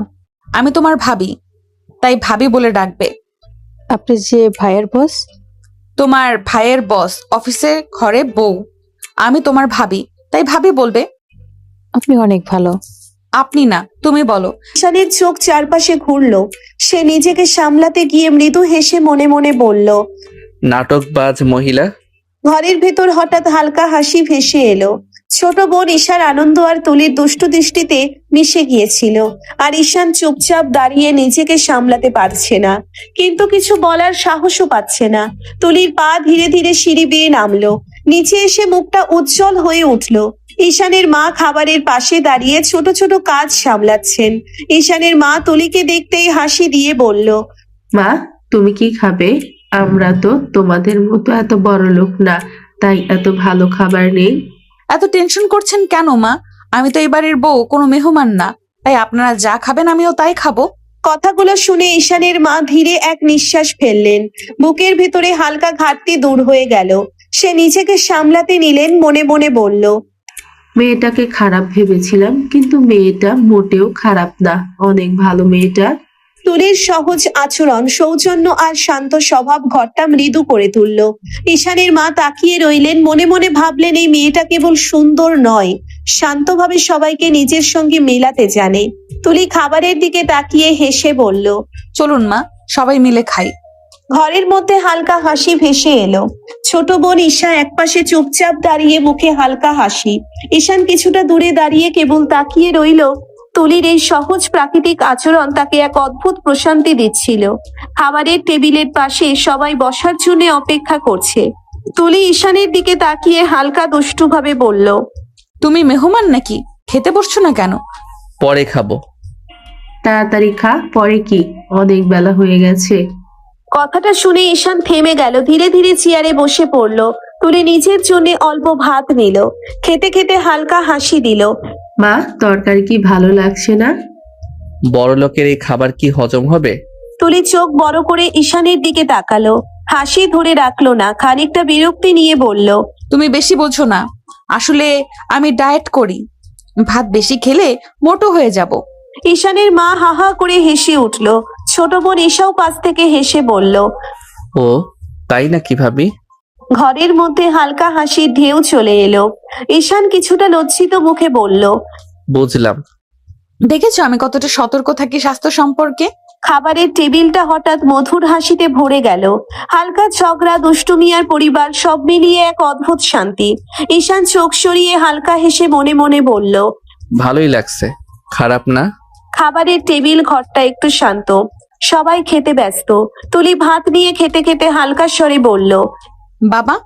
আমি তোমার ভাবি, তাই ভাবি বলে ডাকবে। আপনি যে ভাইয়ের বস। তোমার ভাইয়ের বস অফিসে ঘরে বউ, আমি তোমার ভাবি, তাই ভাবি বলবে। আপনি অনেক ভালো। আপনি না, তুমি বলো। ঈশানের চোখ চারপাশে ঘুরলো। সে নিজেকে সামলাতে গিয়ে মৃদু হেসে মনে মনে বলল, নাটকবাজ মহিলা। ঘরের ভেতর হঠাৎ হালকা হাসি ভেসে এলো। ছোট বোন ঈশার আনন্দ আর তুলির দুষ্টু দৃষ্টিতে মিশে গিয়েছিল। আর ঈশান চুপচাপ দাঁড়িয়ে নিজেকে সামলাতে পারছে না, কিন্তু কিছু বলার সাহসও পাচ্ছে না। তুলির পা ধীরে ধীরে সিঁড়ি বেয়ে নামলো। নিচে এসে মুখটা উজ্জ্বল হয়ে উঠল। ঈশানের মা খাবারের পাশে দাঁড়িয়ে ছোট ছোট কাজ সামলাচ্ছেন। ঈশানের মা তুলিকে দেখতেই হাসি দিয়ে বলল, মা, তুমি কি খাবে? আমরা তো তোমাদের মতো এত বড় লোক না, তাই এত ভালো খাবার নেই। এত টেনশন করছেন কেন মা? আমি তো এবারের বউ, কোনো মেহমান না, তাই আপনারা যা খাবেন আমিও তাই খাবো। কথাগুলো শুনে ঈশানের মা ধীরে এক নিঃশ্বাস ফেললেন। বুকের ভেতরে হালকা ঘাটতি দূর হয়ে গেল। সে নিজেকে সামলাতে নিলেন, মনে মনে বলল, মেয়েটাকে খারাপ ভেবেছিলাম, কিন্তু মেয়েটা মোটেও খারাপ না, অনেক ভালো মেয়েটা। তুলির সহজ আচরণ, সৌজন্য আর শান্ত স্বভাব ঘরটা মৃদু করে তুলল। ঈশানের মা তাকিয়ে রইলেন, মনে মনে ভাবলেন এই মেয়েটা কেবল সুন্দর নয়, শান্তভাবে সবাইকে নিজের সঙ্গে মেলাতে জানে। তুলি খাবারের দিকে তাকিয়ে হেসে বলল, চলুন মা, সবাই মিলে খাই। ঘরের মধ্যে হালকা হাসি ভেসে এলো। ছোট বোন ঈশা একপাশে চুপচাপ দাঁড়িয়ে, মুখে হালকা হাসি। ঈশান কিছুটা দূরে দাঁড়িয়ে কেবল তাকিয়ে রইল। তুলির এই সহজ প্রাকৃতিক আচরণ তাকে এক অদ্ভুত প্রশান্তি দিচ্ছিল। খাবারের টেবিলের পাশে সবাই বসার জন্য অপেক্ষা করছে। তুলি ঈশানের দিকে তাকিয়ে হালকা দুষ্টুভাবে বলল, তুমি মেহমান নাকি? খেতে বসছো না কেন? পরে খাবো। তাড়াতাড়ি খা, পরে কি? অনেক বেলা হয়ে গেছে। কথাটা শুনে ঈশান থেমে গেল, ধীরে ধীরে চেয়ারে বসে পড়ল। তুলি নিজের জন্য অল্প ভাত নিল, খেতে খেতে হালকা হাসি দিল। মা, তরকারি কি ভালো লাগছে না? বড় লোকের এই খাবার কি হজম হবে? তুলি চোখ বড় করে ঈশানের দিকে তাকালো, হাসি ধরে রাখলো না, খানিকটা বিরক্তি নিয়ে বলল, তুমি বেশি বোঝো না, আসলে আমি ডায়েট করি, ভাত বেশি খেলে মোটো হয়ে যাব। ঈশানের মা হা হা করে হেসে উঠল। ছোট বোন ঈশাও পাশ থেকে হেসে বলল। ও তাই নাকি ভাবি? ঘরের মধ্যে হালকা হাসির ঢেউ চলে এলো। ঈশান কিছুটা লজ্জিত মুখে বলল, বুঝলাম। দেখেছো আমি কতটা সতর্ক থাকি স্বাস্থ্য সম্পর্কে। খাবারের টেবিলটা হঠাৎ মধুর হাসিতে ভরে গেল। হালকা ঝগড়া, দুষ্টুমি আর পরিবার সব মিলিয়ে এক অদ্ভুত শান্তি। ঈশান চোখ সরিয়ে হালকা হেসে মনে মনে বলল, ভালোই লাগছে, খারাপ না। খাবারের টেবিল, ঘরটা একটু শান্ত, সবাই খেতে ব্যস্ত। তুলি ভাত নিয়ে খেতে খেতে হালকা স্বরে বলল, বাবা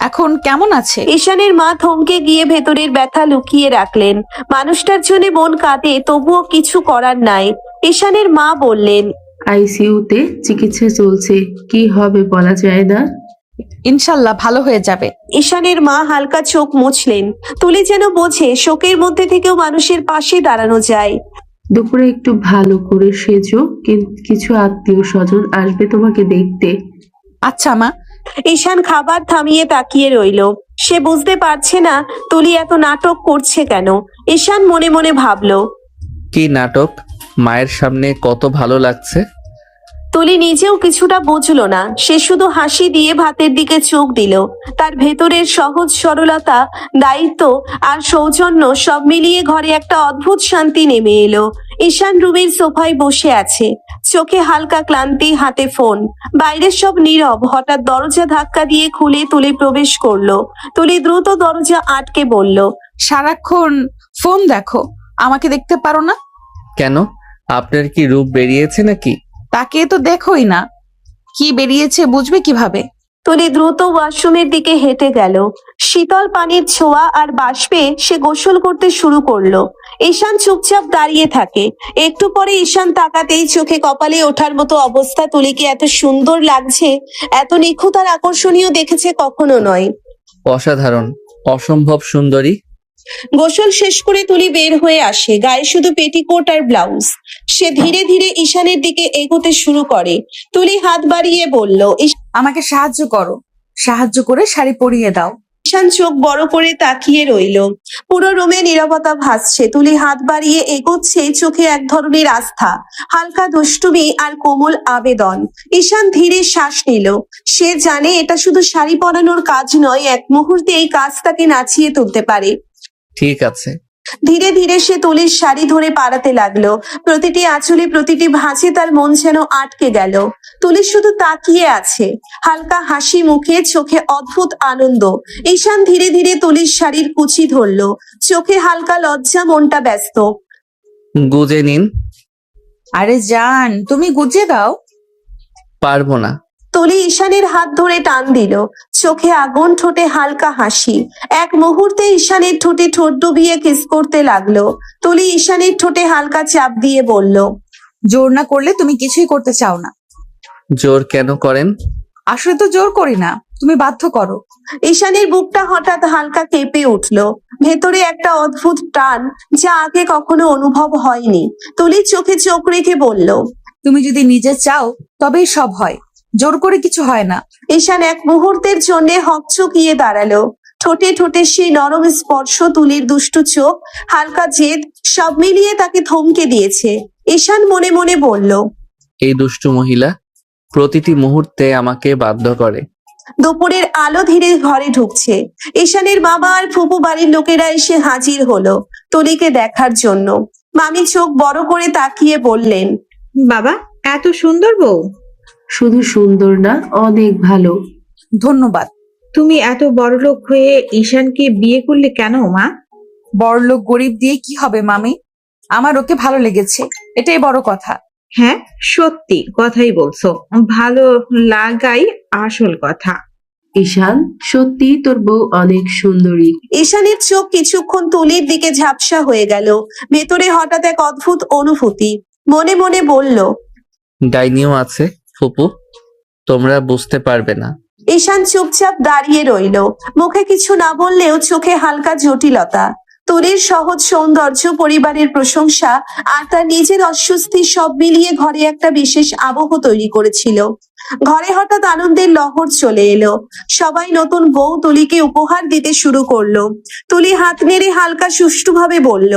এখন কেমন আছে? ঈশানের মা থমকে গিয়ে ভেতরের ব্যথা লুকিয়ে রাখলেন। মানুষটার জন্য মন কাঁদে, তবুও কিছু করার নাই। ঈশানের মা বললেন, আইসিইউতে চিকিৎসা চলছে, কি হবে বলা যায় না। ইনশাল্লাহ ভালো হয়ে যাবে। ঈশানের মা হালকা চোখ মুছলেন। তুলি যেন বোঝে শোকের মধ্যে থেকেও মানুষের পাশে দাঁড়ানো যায়। দুপুরে একটু ভালো করে সেজো, কিছু আত্মীয় স্বজন আসবে তোমাকে দেখতে। আচ্ছা মা। ঈশান খাবার থামিয়ে তাকিয়ে রইল। সে বুঝতে পারছে না তুলি এত নাটক করছে কেন। ঈশান মনে মনে ভাবলো। কি নাটক? মায়ের সামনে কত ভালো লাগছে। তুলি নিজেও কিছুটা বুঝলো না। সে শুধু হাসি দিয়ে ভাতের দিকে চোখ দিল। তার ভেতরের সহজ সরলতা, দায়িত্ব আর সৌজন্য সব মিলিয়ে ঘরে একটা অদ্ভুত শান্তি নেমে এলো। ঈশান রুমের সোফায় বসে আছে, চোখে হালকা ক্লান্তি, হাতে ফোন। বাইরের সব নীরব। হঠাৎ দরজা ধাক্কা দিয়ে খুলে তুলি প্রবেশ করলো। তুলি দ্রুত দরজা আটকে বলল, সারাক্ষণ ফোন দেখো, আমাকে দেখতে পারো না? কেন, আপনার কি রূপ বেরিয়েছে নাকি? তাকে তো দেখোই না, কি বেরিয়েছে বুঝবে কিভাবে? তুলি দ্রুত ওয়াশরুমের দিকে হেঁটে গেল। শীতল পানির ছোঁয়া আর বাষ্পে সে গোসল করতে শুরু করলো। ঈশান চুপচাপ দাঁড়িয়ে থাকে। একটু পরে ঈশান তাকাতেই চোখে কপালে ওঠার মতো অবস্থা। তুলিকে এত সুন্দর লাগছে, এত নিখুঁত আর আকর্ষণীয় দেখেছে কখনো নয়। অসাধারণ, অসম্ভব সুন্দরী। গোসল শেষ করে তুলি বের হয়ে আসে, গায়ে শুধু পেটিকোট আর ব্লাউজ। সে ধীরে ধীরে ঈশানের দিকে এগোতে শুরু করে। তুলি হাত বাড়িয়ে বলল, আমাকে সাহায্য করো, সাহায্য করে শাড়ি পরিয়ে দাও। ঈশান চোখ বড় করে তাকিয়ে রইল। পুরো রুমে নীরবতা ভাসছে। তুলি হাত বাড়িয়ে এগোচ্ছে, চোখে এক ধরনের আস্থা, হালকা দুষ্টুমি আর কোমল আবেদন। ঈশান ধীরে শ্বাস নিল। সে জানে এটা শুধু শাড়ি পরানোর কাজ নয়, এক মুহূর্তে এই কাজ তাকে নাচিয়ে তুলতে পারে। ঠিক আছে। ধীরে ধীরে সে তুলির শাড়ি ধরে পাড়াতে লাগলো। প্রতিটি আঁচলে, প্রতিটি ভাঁজে তার মন যেন আটকে গেল। তুলি শুধু তাকিয়ে আছে, হালকা হাসি মুখে, চোখে অদ্ভুত আনন্দ। ঈশান ধীরে ধীরে তুলির শাড়ির কুচি ধরলো, চোখে হালকা লজ্জা, মনটা ব্যস্ত। গুজে নিন। আরে জান, তুমি গুজিয়ে দাও। পারবো না। তুলি ঈশানের হাত ধরে টান দিল, চোখে আগুন, ঠোঁটে হালকা হাসি। এক মুহূর্তে ঈশানের ঠোঁটে ঠোঁট ডুবিয়ে কিস করতে লাগলো। তুলি ঈশানের ঠোঁটে হালকা চাপ দিয়ে বলল, জোর না করলে তুমি কিছুই করতে চাও না। জোর কেন করেন? আসলে তো জোর করি না, তুমি বাধ্য করো। ঈশানের বুকটা হঠাৎ হালকা কেঁপে উঠলো। ভেতরে একটা অদ্ভুত টান, যা আগে কখনো অনুভব হয়নি। তুলি চোখে চোখ রেখে বলল, তুমি যদি নিজে চাও তবেই সব হয়, জোর করে কিছু হয় না। ঈশান এক মুহূর্তের জন্য হকচকিয়ে দাঁড়ালো। ঠোঁটে ঠোঁটে সেই নরম স্পর্শ, তুলির দুষ্টু চোখ, হালকা জেদ, সব মিলিয়ে তাকে থমকে দিয়েছে। ঈশান মনে মনে বলল, এই দুষ্টু মহিলা প্রতিটি মুহূর্তে আমাকে বাধ্য করে। দুপুরের আলো ধীরে ঘরে ঢুকছে। ঈশানের বাবা আর ফুপু বাড়ির লোকেরা এসে হাজির হলো তুলিকে দেখার জন্য। মামি চোখ বড় করে তাকিয়ে বললেন, বাবা, এত সুন্দর বউ। শুধু সুন্দর না, অনেক ভালো। ধন্যবাদ। তুমি এত বড়লোক হয়ে ঈশানকে বিয়ে করলে কেন মা? বড়লোক গরিব দিয়ে কি হবে মামি, আমার ওকে ভালো লেগেছে, এটাই বড় কথা। হ্যাঁ, সত্যি কথাই বলছো, ভালো লাগাই আসল কথা। ঈশান, সত্যি তোর বউ অনেক সুন্দরী। ঈশানের চোখ কিছুক্ষণ তুলির দিকে ঝাপসা হয়ে গেল। ভেতরে হঠাৎ এক অদ্ভুত অনুভূতি। মনে মনে বলল, ডাইনিও আছে ফুপু, তোমরা বুঝতে পারবে না। ঈশান চুপচাপ দাঁড়িয়ে রইল, মুখে কিছু না বললেও চোখে হালকা জটিলতা। তুলির সহজ সৌন্দর্য, পরিবারের প্রশংসা আর তার নিজের অস্বস্তি সব মিলিয়ে ঘরে একটা বিশেষ আবহ তৈরি করেছিল। ঘরে হঠাৎ আনন্দের লহর চলে এলো। সবাই নতুন বউ তুলিকে উপহার দিতে শুরু করলো। তুলি হাত নেড়ে হালকা সুষ্ঠুভাবে বলল,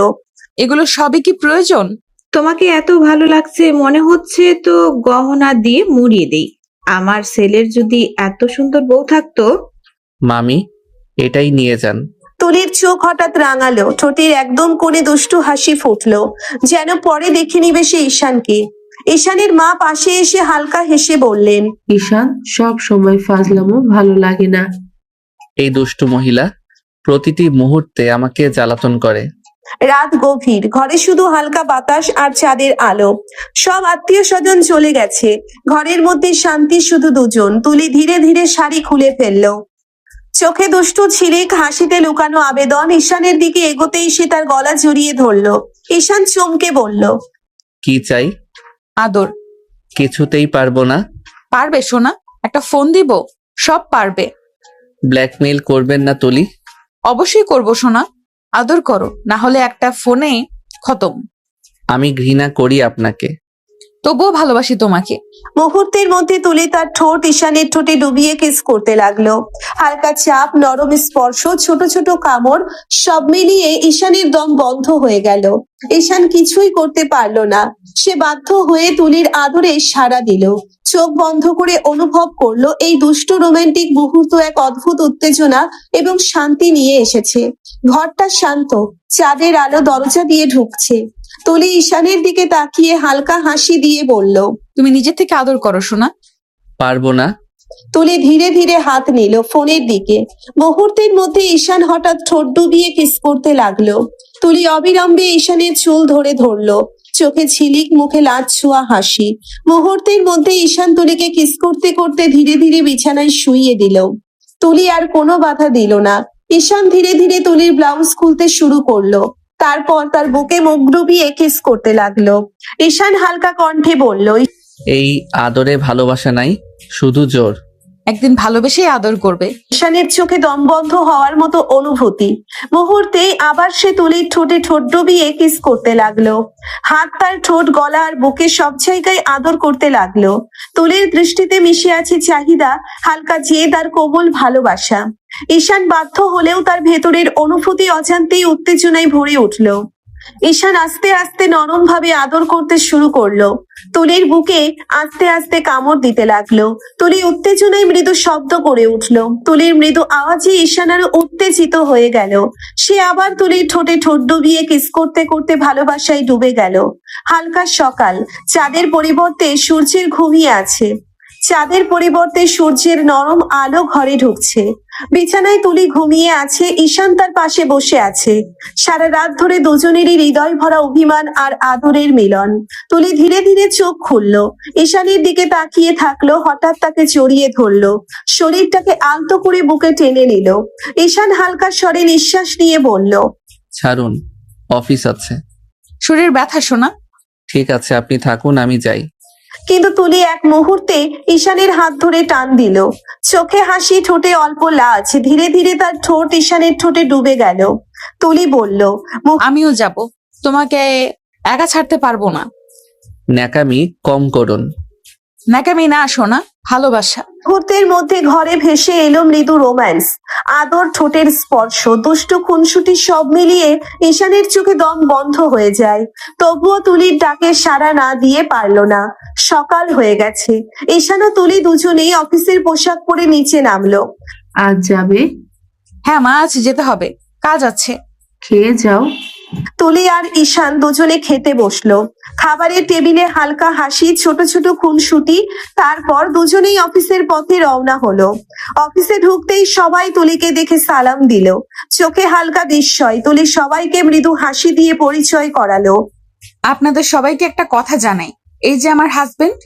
এগুলো সবই কি প্রয়োজন? তোমাকে এত ভালো লাগছে মনে হচ্ছে তো গহনা দিয়ে মুড়িয়ে দেই। আমার ছেলের যদি এত সুন্দর বউ থাকতো। মামি, এটাই নিয়ে যান। তুলির চোখ হঠাৎ রাঙালো, ঠোঁটের একদম কোণে দুষ্টু হাসি ফুটলো, যেন পরে দেখে নিবে সে ঈশানকে। ঈশানের মা পাশে এসে হালকা হেসে বললেন, ঈশান, সব সময় ফাজলামো ভালো লাগে না। এই দুষ্টু মহিলা প্রতিটি মুহূর্তে আমাকে জ্বালাতন করে। রাত গভীর, ঘরে শুধু হালকা বাতাস আর চাঁদের আলো। সব আত্মীয় স্বজন চলে গেছে, ঘরের মধ্যে শান্তি, শুধু দুজন। তুলি ধীরে ধীরে শাড়ি খুলে ফেললো, চোখে দুষ্টু ছিরিক, হাসিতে লুকানো আবেদন। ঈশানের দিকে এগোতেই সে তার গলা জড়িয়ে ধরলো। ঈশান চমকে বলল, কি চাই? আদর। কিছুতেই পারবো না। পারবে সোনা, একটা ফোন দিব। সব পারবে। ব্ল্যাকমেইল করবেন না তুলি? অবশ্যই করবো সোনা, আদর করো, না হলে একটা ফোনে খতম। আমি ঘৃণা করি আপনাকে। তবুও ভালোবাসি তোমাকে। মুহূর্তের মধ্যে তুলি তার ঠোঁট ঈশানের ঠোঁটে ডুবিয়ে কিস করতে লাগলো। হালকা চাপ, নরম স্পর্শ, ছোট ছোট কামড়, সব মিলিয়ে ঈশানের দম বন্ধ হয়ে গেল। ঈশান কিছুই করতে পারলো না। সে বাধ্য হয়ে তুলির আদরে সাড়া দিল। চোখ বন্ধ করে অনুভব করলো এই দুষ্ট রোমান্টিক মুহূর্ত এক অদ্ভুত উত্তেজনা এবং শান্তি নিয়ে এসেছে। ঘরটা শান্ত, চাঁদের আলো দরজা দিয়ে ঢুকছে। তুলি ঈশানের দিকে তাকিয়ে হালকা হাসি দিয়ে বলল, তুমি নিজে থেকে আদর করো সোনা। পারবো না। তুলি ধীরে ধীরে হাত নিল ফোনের দিকে। মুহূর্তের মধ্যে ঈশান হঠাৎ ঠোঁট ডুবিয়ে কিস করতে লাগলো। তুলি অবিলম্বে ঈশানের চুল ধরে ধরলো, চোখে ঝিলিক, মুখে লাজ ছোঁয়া হাসি। মুহূর্তের মধ্যে ঈশান তুলিকে কিস করতে করতে ধীরে ধীরে বিছানায় শুইয়ে দিল। তুলি আর কোনো বাধা দিল না। ঈশান ধীরে ধীরে তুলির ব্লাউজ খুলতে শুরু করলো, তারপর তার বুকে মুখ ডুবিয়ে কিস করতে লাগলো। ঈশান হালকা কণ্ঠে বলল, এই আদরে ভালোবাসা নাই, শুধু জোর। একদিন ভালোবেসেই আদর করবে। ঈশানের চোখে দম বন্ধ হওয়ার মতো অনুভূতি। মুহূর্তেই আবার সে তুলির ঠোঁটে ঠোঁট ডুবিয়ে কিস করতে লাগলো। হাত তার ঠোঁট, গলা আর বুকে সব জায়গায় আদর করতে লাগলো। তুলির দৃষ্টিতে মিশে আছে চাহিদা, হালকা জেদ আর কোমল ভালোবাসা। ঈশান বাধ্য হলেও তার ভেতরের অনুভূতি অজান্তেই উত্তেজনায় ভরে উঠল। ঈশান আস্তে আস্তে নরম ভাবে আদর করতে শুরু করলো। তুলির বুকে আস্তে আস্তে কামড় দিতে লাগলো। তুলি উত্তেজনায় মৃদু শব্দ করে উঠলো। তুলির মৃদু আওয়াজে ঈশান আরো উত্তেজিত হয়ে গেল। সে আবার তুলির ঠোঁটে ঠোঁট ডুবিয়ে কিস করতে করতে ভালোবাসায় ডুবে গেল। হালকা সকাল, চাঁদের পরিবর্তে সূর্যের ঘুমিয়ে আছে। চাঁদের পরিবর্তে সূর্যের নরম আলো ঘরে ঢুকছে। বিছানায় তুলি ঘুমিয়ে আছে, ঈশান তার পাশে বসে আছে। সারা রাত ধরে দুজনেরই হৃদয় ভরা অভিমান আর আদরের মিলন। তুলি ধীরে ধীরে চোখ খুললো, ঈশানের দিকে তাকিয়ে থাকলো, হঠাৎ তাকে জড়িয়ে ধরলো, শরীরটাকে আলতো করে বুকে টেনে নিল। ঈশান হালকা স্বরে নিঃশ্বাস নিয়ে বলল, ছাড়ুন, অফিস আছে। শরীর ব্যথা সোনা। ঠিক আছে, আপনি থাকুন, আমি যাই। কিন্তু তুলি এক মুহূর্তে ঈশানের হাত ধরে টান দিল। চোখে হাসি, ঠোঁটে অল্প লাজ, ধীরে ধীরে তার ঠোঁট ঈশানের ঠোঁটে ডুবে গেল। তুলি বলল, আমিও যাব, তোমাকে একা ছাড়তে পারবো না। ন্যাকামি কম করুন। নাকামি না সোনা, ভালোবাসা। মুহূর্তের মধ্যে ঘরে ভেসে এলো মৃদু রোম্যান্স, আদর, ঠোঁটের স্পর্শ, দুষ্টু খুনসুটি, সব মিলিয়ে ঈশানের চোখে দম বন্ধ হয়ে যায়। তবুও তুলির ডাকে সাড়া না দিয়ে পারল না। সকাল হয়ে গেছে। ঈশান ও তুলি দুজনেই অফিসের পোশাক পরে নিচে নামলো। আজ যাবে? হ্যাঁ মা, আজ যেতে হবে, কাজ আছে। খেয়ে যাও। তুলি আর ঈশান দুজনে খেতে বসলো। খাবারের টেবিলে হালকা হাসি, ছোট ছোট খুনসুটি, তারপর দুজনেই অফিসের পথে রওনা হলো। অফিসে ঢুকতেই সবাই তুলিকে দেখে সালাম দিল। চোখে হালকা বিস্ময়। তুলি সবাইকে মৃদু হাসি দিয়ে পরিচয় করালো। আপনাদের সবাইকে একটা কথা জানাই, এই যে আমার হাজবেন্ড।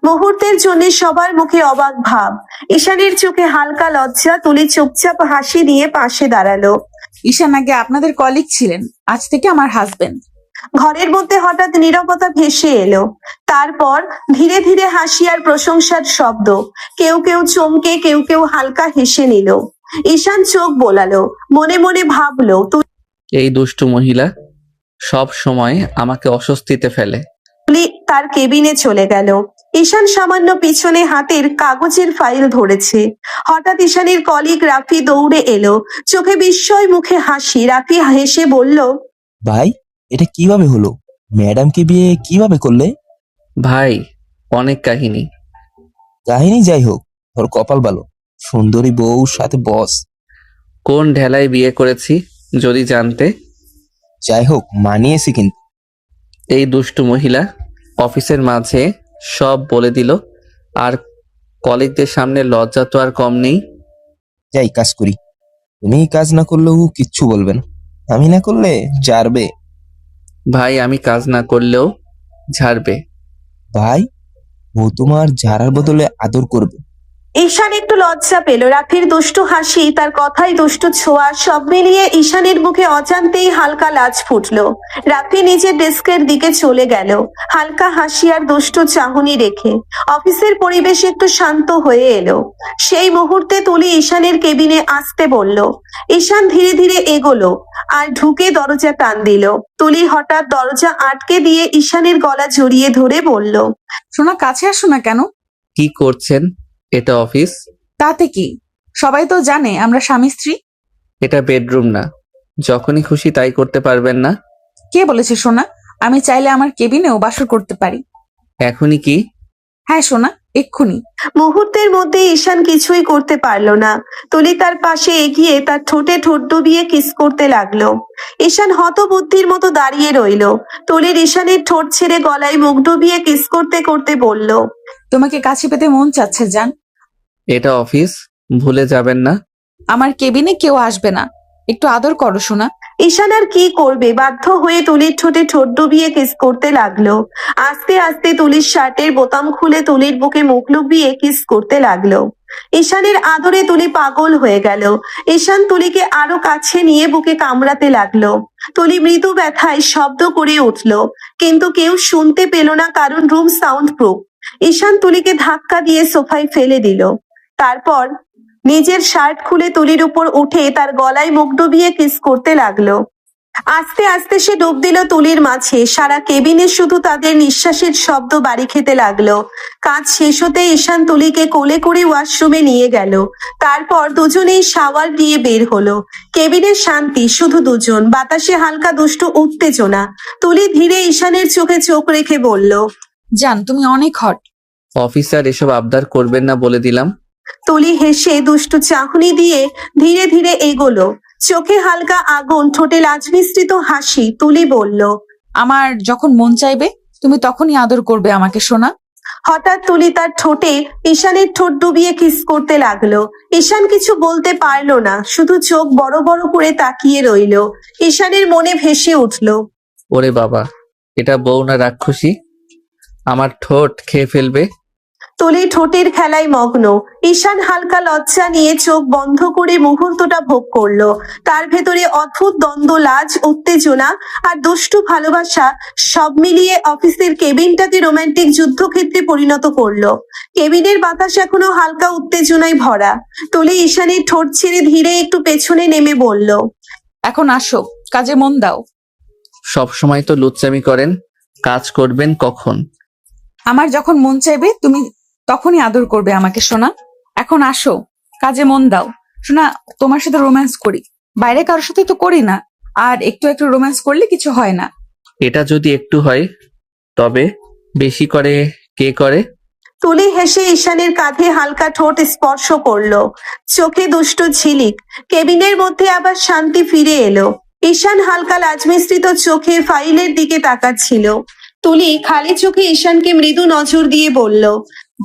মুহূর্তের জন্য সবার মুখে অবাক ভাব। ঈশানের চোখে হালকা লজ্জা। তুলি চুপচাপ হাসি দিয়ে পাশে দাঁড়ালো। ঈশান আগে আপনাদের কলিগ ছিলেন, আজ থেকে আমার হাজবেন্ড। ঘরের মধ্যে হঠাৎ নীরবতা ভেসে এলো। তারপর ধীরে ধীরে হাসি আর প্রশংসার শব্দ। কেউ কেউ চমকে, কেউ কেউ হালকা হেসে নিল। ঈশান চোখ বোলালো, মনে মনে ভাবলো, এই দুষ্টু মহিলা সব সময় আমাকে অস্বস্তিতে ফেলে। তুলি তার কেবিনে চলে গেল। ঈশান সামান্য পিছনে হাতের কাগজের ফাইল ধরেছে। হঠাৎ ঈশানের কলিগ রাফি দৌড়ে এলো, চোখে বিস্ময়, মুখে হাসি। রাফি হেসে বলল, ভাই, এটা কিভাবে হলো? ম্যাডামকে বিয়ে কিভাবে করলে? ভাই, অনেক কাহিনী। কাহিনী যাই হোক, তোর কপাল ভালো, সুন্দরী বউ সাথে বস। কোন ঢেলায় বিয়ে করেছি যদি জানতে। যাই হোক, মানিয়েছি কিন্তু। এই দুষ্টু মহিলা অফিসের মাঝে সব বলে দিল, আর কলিগদের সামনে লজ্জা তো আর কম নেই। যাই কাজ করি, তুমি কাজ না করলেও কিচ্ছু বলবে না, আমি না করলে জারবে। ভাই, আমি কাজ না করলেও ঝাড়বে। ভাই, ও তোমার ঝাড়ার বদলে আদর করবে। ঈশান একটু লজ্জা পেল। রাফির দুষ্টু হাসি, তার কথাই দুষ্টু ছোঁয়া, সব মিলিয়ে ঈশানের মুখে অজান্তেই হালকা লাজ ফুটলো। রাফি নিজের ডেস্কের দিকে চলে গেল, হালকা হাসি আর দুষ্টু চাহনি রেখে। অফিসের পরিবেশ একটু শান্ত হয়ে এলো। সেই মুহূর্তে তুলি ঈশানের কেবিনে আসতে বলল। ঈশান ধীরে ধীরে এগোলো আর ঢুকে দরজা টান দিল। তুলি হঠাৎ দরজা আটকে দিয়ে ঈশানের গলা জড়িয়ে ধরে বলল, সোনা কাছে আসো না কেন? কি করছেন? এটা অফিস, তাতে কি, সবাই তো জানে আমরা স্বামী স্ত্রী। এটা বেডরুম না। যখনই খুশি তাই করতে পারবেন না? কে বলেছে সোনা? আমি চাইলে আমার কেবিনেও বাসর করতে পারি। এখনই কি? হ্যাঁ সোনা, এক্ষুনি। মুহূর্তের মধ্যে ঈশান কিছুই করতে পারলো না। তুলি তার পাশে এগিয়ে তার ঠোঁটে ঠোঁট ডুবিয়ে কিস করতে লাগলো। ঈশান হতবুদ্ধির মতো দাঁড়িয়ে রইলো। তুলির ঈশানের ঠোঁট ছেড়ে গলায় মুখ ডুবিয়ে কিস করতে করতে বলল, তোমাকে কাছে পেতে মন চাচ্ছে জান। এটা অফিস, ভুলে যাবেন না। আমার কেবিনে কেউ আসবে না, একটু আদর করো সোনা। ঈশান আর কি করবে, বাধ্য হয়ে তুলির ঠোঁটে ঠোঁট ডুবিয়ে কিস করতে লাগলো। আস্তে আস্তে তুলির শার্টের বোতাম খুলে তুলির বুকে মুখ ডুবিয়ে কিস করতে লাগলো। ঈশানের আদরে তুলি পাগল হয়ে গেল। ঈশান তুলিকে আরো কাছে নিয়ে বুকে কামড়াতে লাগলো। তুলি মৃদু ব্যথায় শব্দ করে উঠলো, কিন্তু কেউ শুনতে পেল না, কারণ রুম সাউন্ড প্রুফ। ঈশান তুলিকে ধাক্কা দিয়ে সোফায় ফেলে দিল। তারপর নিজের শার্ট খুলে তুলির উপর উঠে তার গলায় মুখ ডুবিয়ে কিস করতে লাগলো। আস্তে আস্তে সে ডুব দিল তুলির মাঝে। সারা কেবিনে শুধু তাদের নিঃশ্বাসের শব্দ বাড়ি খেতে লাগলো। কাজ শেষ হতে ঈশান তুলিকে কোলে করে ওয়াশরুমে নিয়ে গেল। তারপর দুজনেই শাওয়ার দিয়ে বের হলো। কেবিনের শান্তি, শুধু দুজন, বাতাসে হালকা দুষ্টু উত্তেজনা। তুলি ধীরে ঈশানের চোখে চোখ রেখে বলল, জান তুমি অনেক হট। অফিসার এসব আবদার করবেন না বলে দিলাম। তুলি হেসে দুষ্টু চাহনি দিয়ে ধীরে ধীরে এগোলো। চোখে হালকা আগুন, ঠোঁটে লাজ মিশ্রিত হাসি। তুলি বলল, আমার যখন মন চাইবে তুমি তখনই আদর করবে আমাকে সোনা। হঠাৎ তুলি তার ঠোঁটে ঈশানের ঠোঁট ডুবিয়ে কিস করতে লাগলো। ঈশান কিছু বলতে পারলো না, শুধু চোখ বড় বড় করে তাকিয়ে রইলো। ঈশানের মনে ভেসে উঠলো, ওরে বাবা, এটা বউ না রাক্ষসী, আমার ঠোঁট খেয়ে ফেলবে। তুলি ঠোঁটের খেলায় মগ্ন। ঈশান হালকা লজ্জা নিয়ে চোখ বন্ধ করে মুহূর্তটা ভোগ করলো। তার ভেতরে অদ্ভুত দ্বন্দ্ব, লাজ, উত্তেজনা আর দুষ্টু ভালোবাসা সব মিলিয়ে অফিসের কেবিনটাকে রোমান্টিক যুদ্ধক্ষেত্রে পরিণত করলো। কেবিনের বাতাস এখনো হালকা উত্তেজনায় ভরা। তুলি ঈশানের ঠোঁট ছেড়ে ধীরে একটু পেছনে নেমে বলল, এখন আসো, কাজে মন দাও। সব সময় তো লুচ্চামি করেন, কাজ করবেন কখন? আমার যখন মন চাইবে তুমি তখনই আদর করবে আমাকে সোনা। এখন আসো, কাজে মন দাও। সোনা, তোমার সাথে রোম্যান্স করি, বাইরে কারোর সাথে তো করি না, আর একটু একটু রোম্যান্স করলে কিছু হয় না। এটা যদি একটু হয়, তবে বেশি করে কে করে? তুলি হেসে ঈশানের কাঁধে হালকা ঠোঁট স্পর্শ করলো। চোখে দুষ্টু ঝিলিক। কেবিনের মধ্যে আবার শান্তি ফিরে এলো। ঈশান হালকা লাজমিশ্রিত চোখে ফাইলের দিকে তাকাচ্ছিল। তুলি খালি চোখে ঈশানকে মৃদু নজর দিয়ে বলল,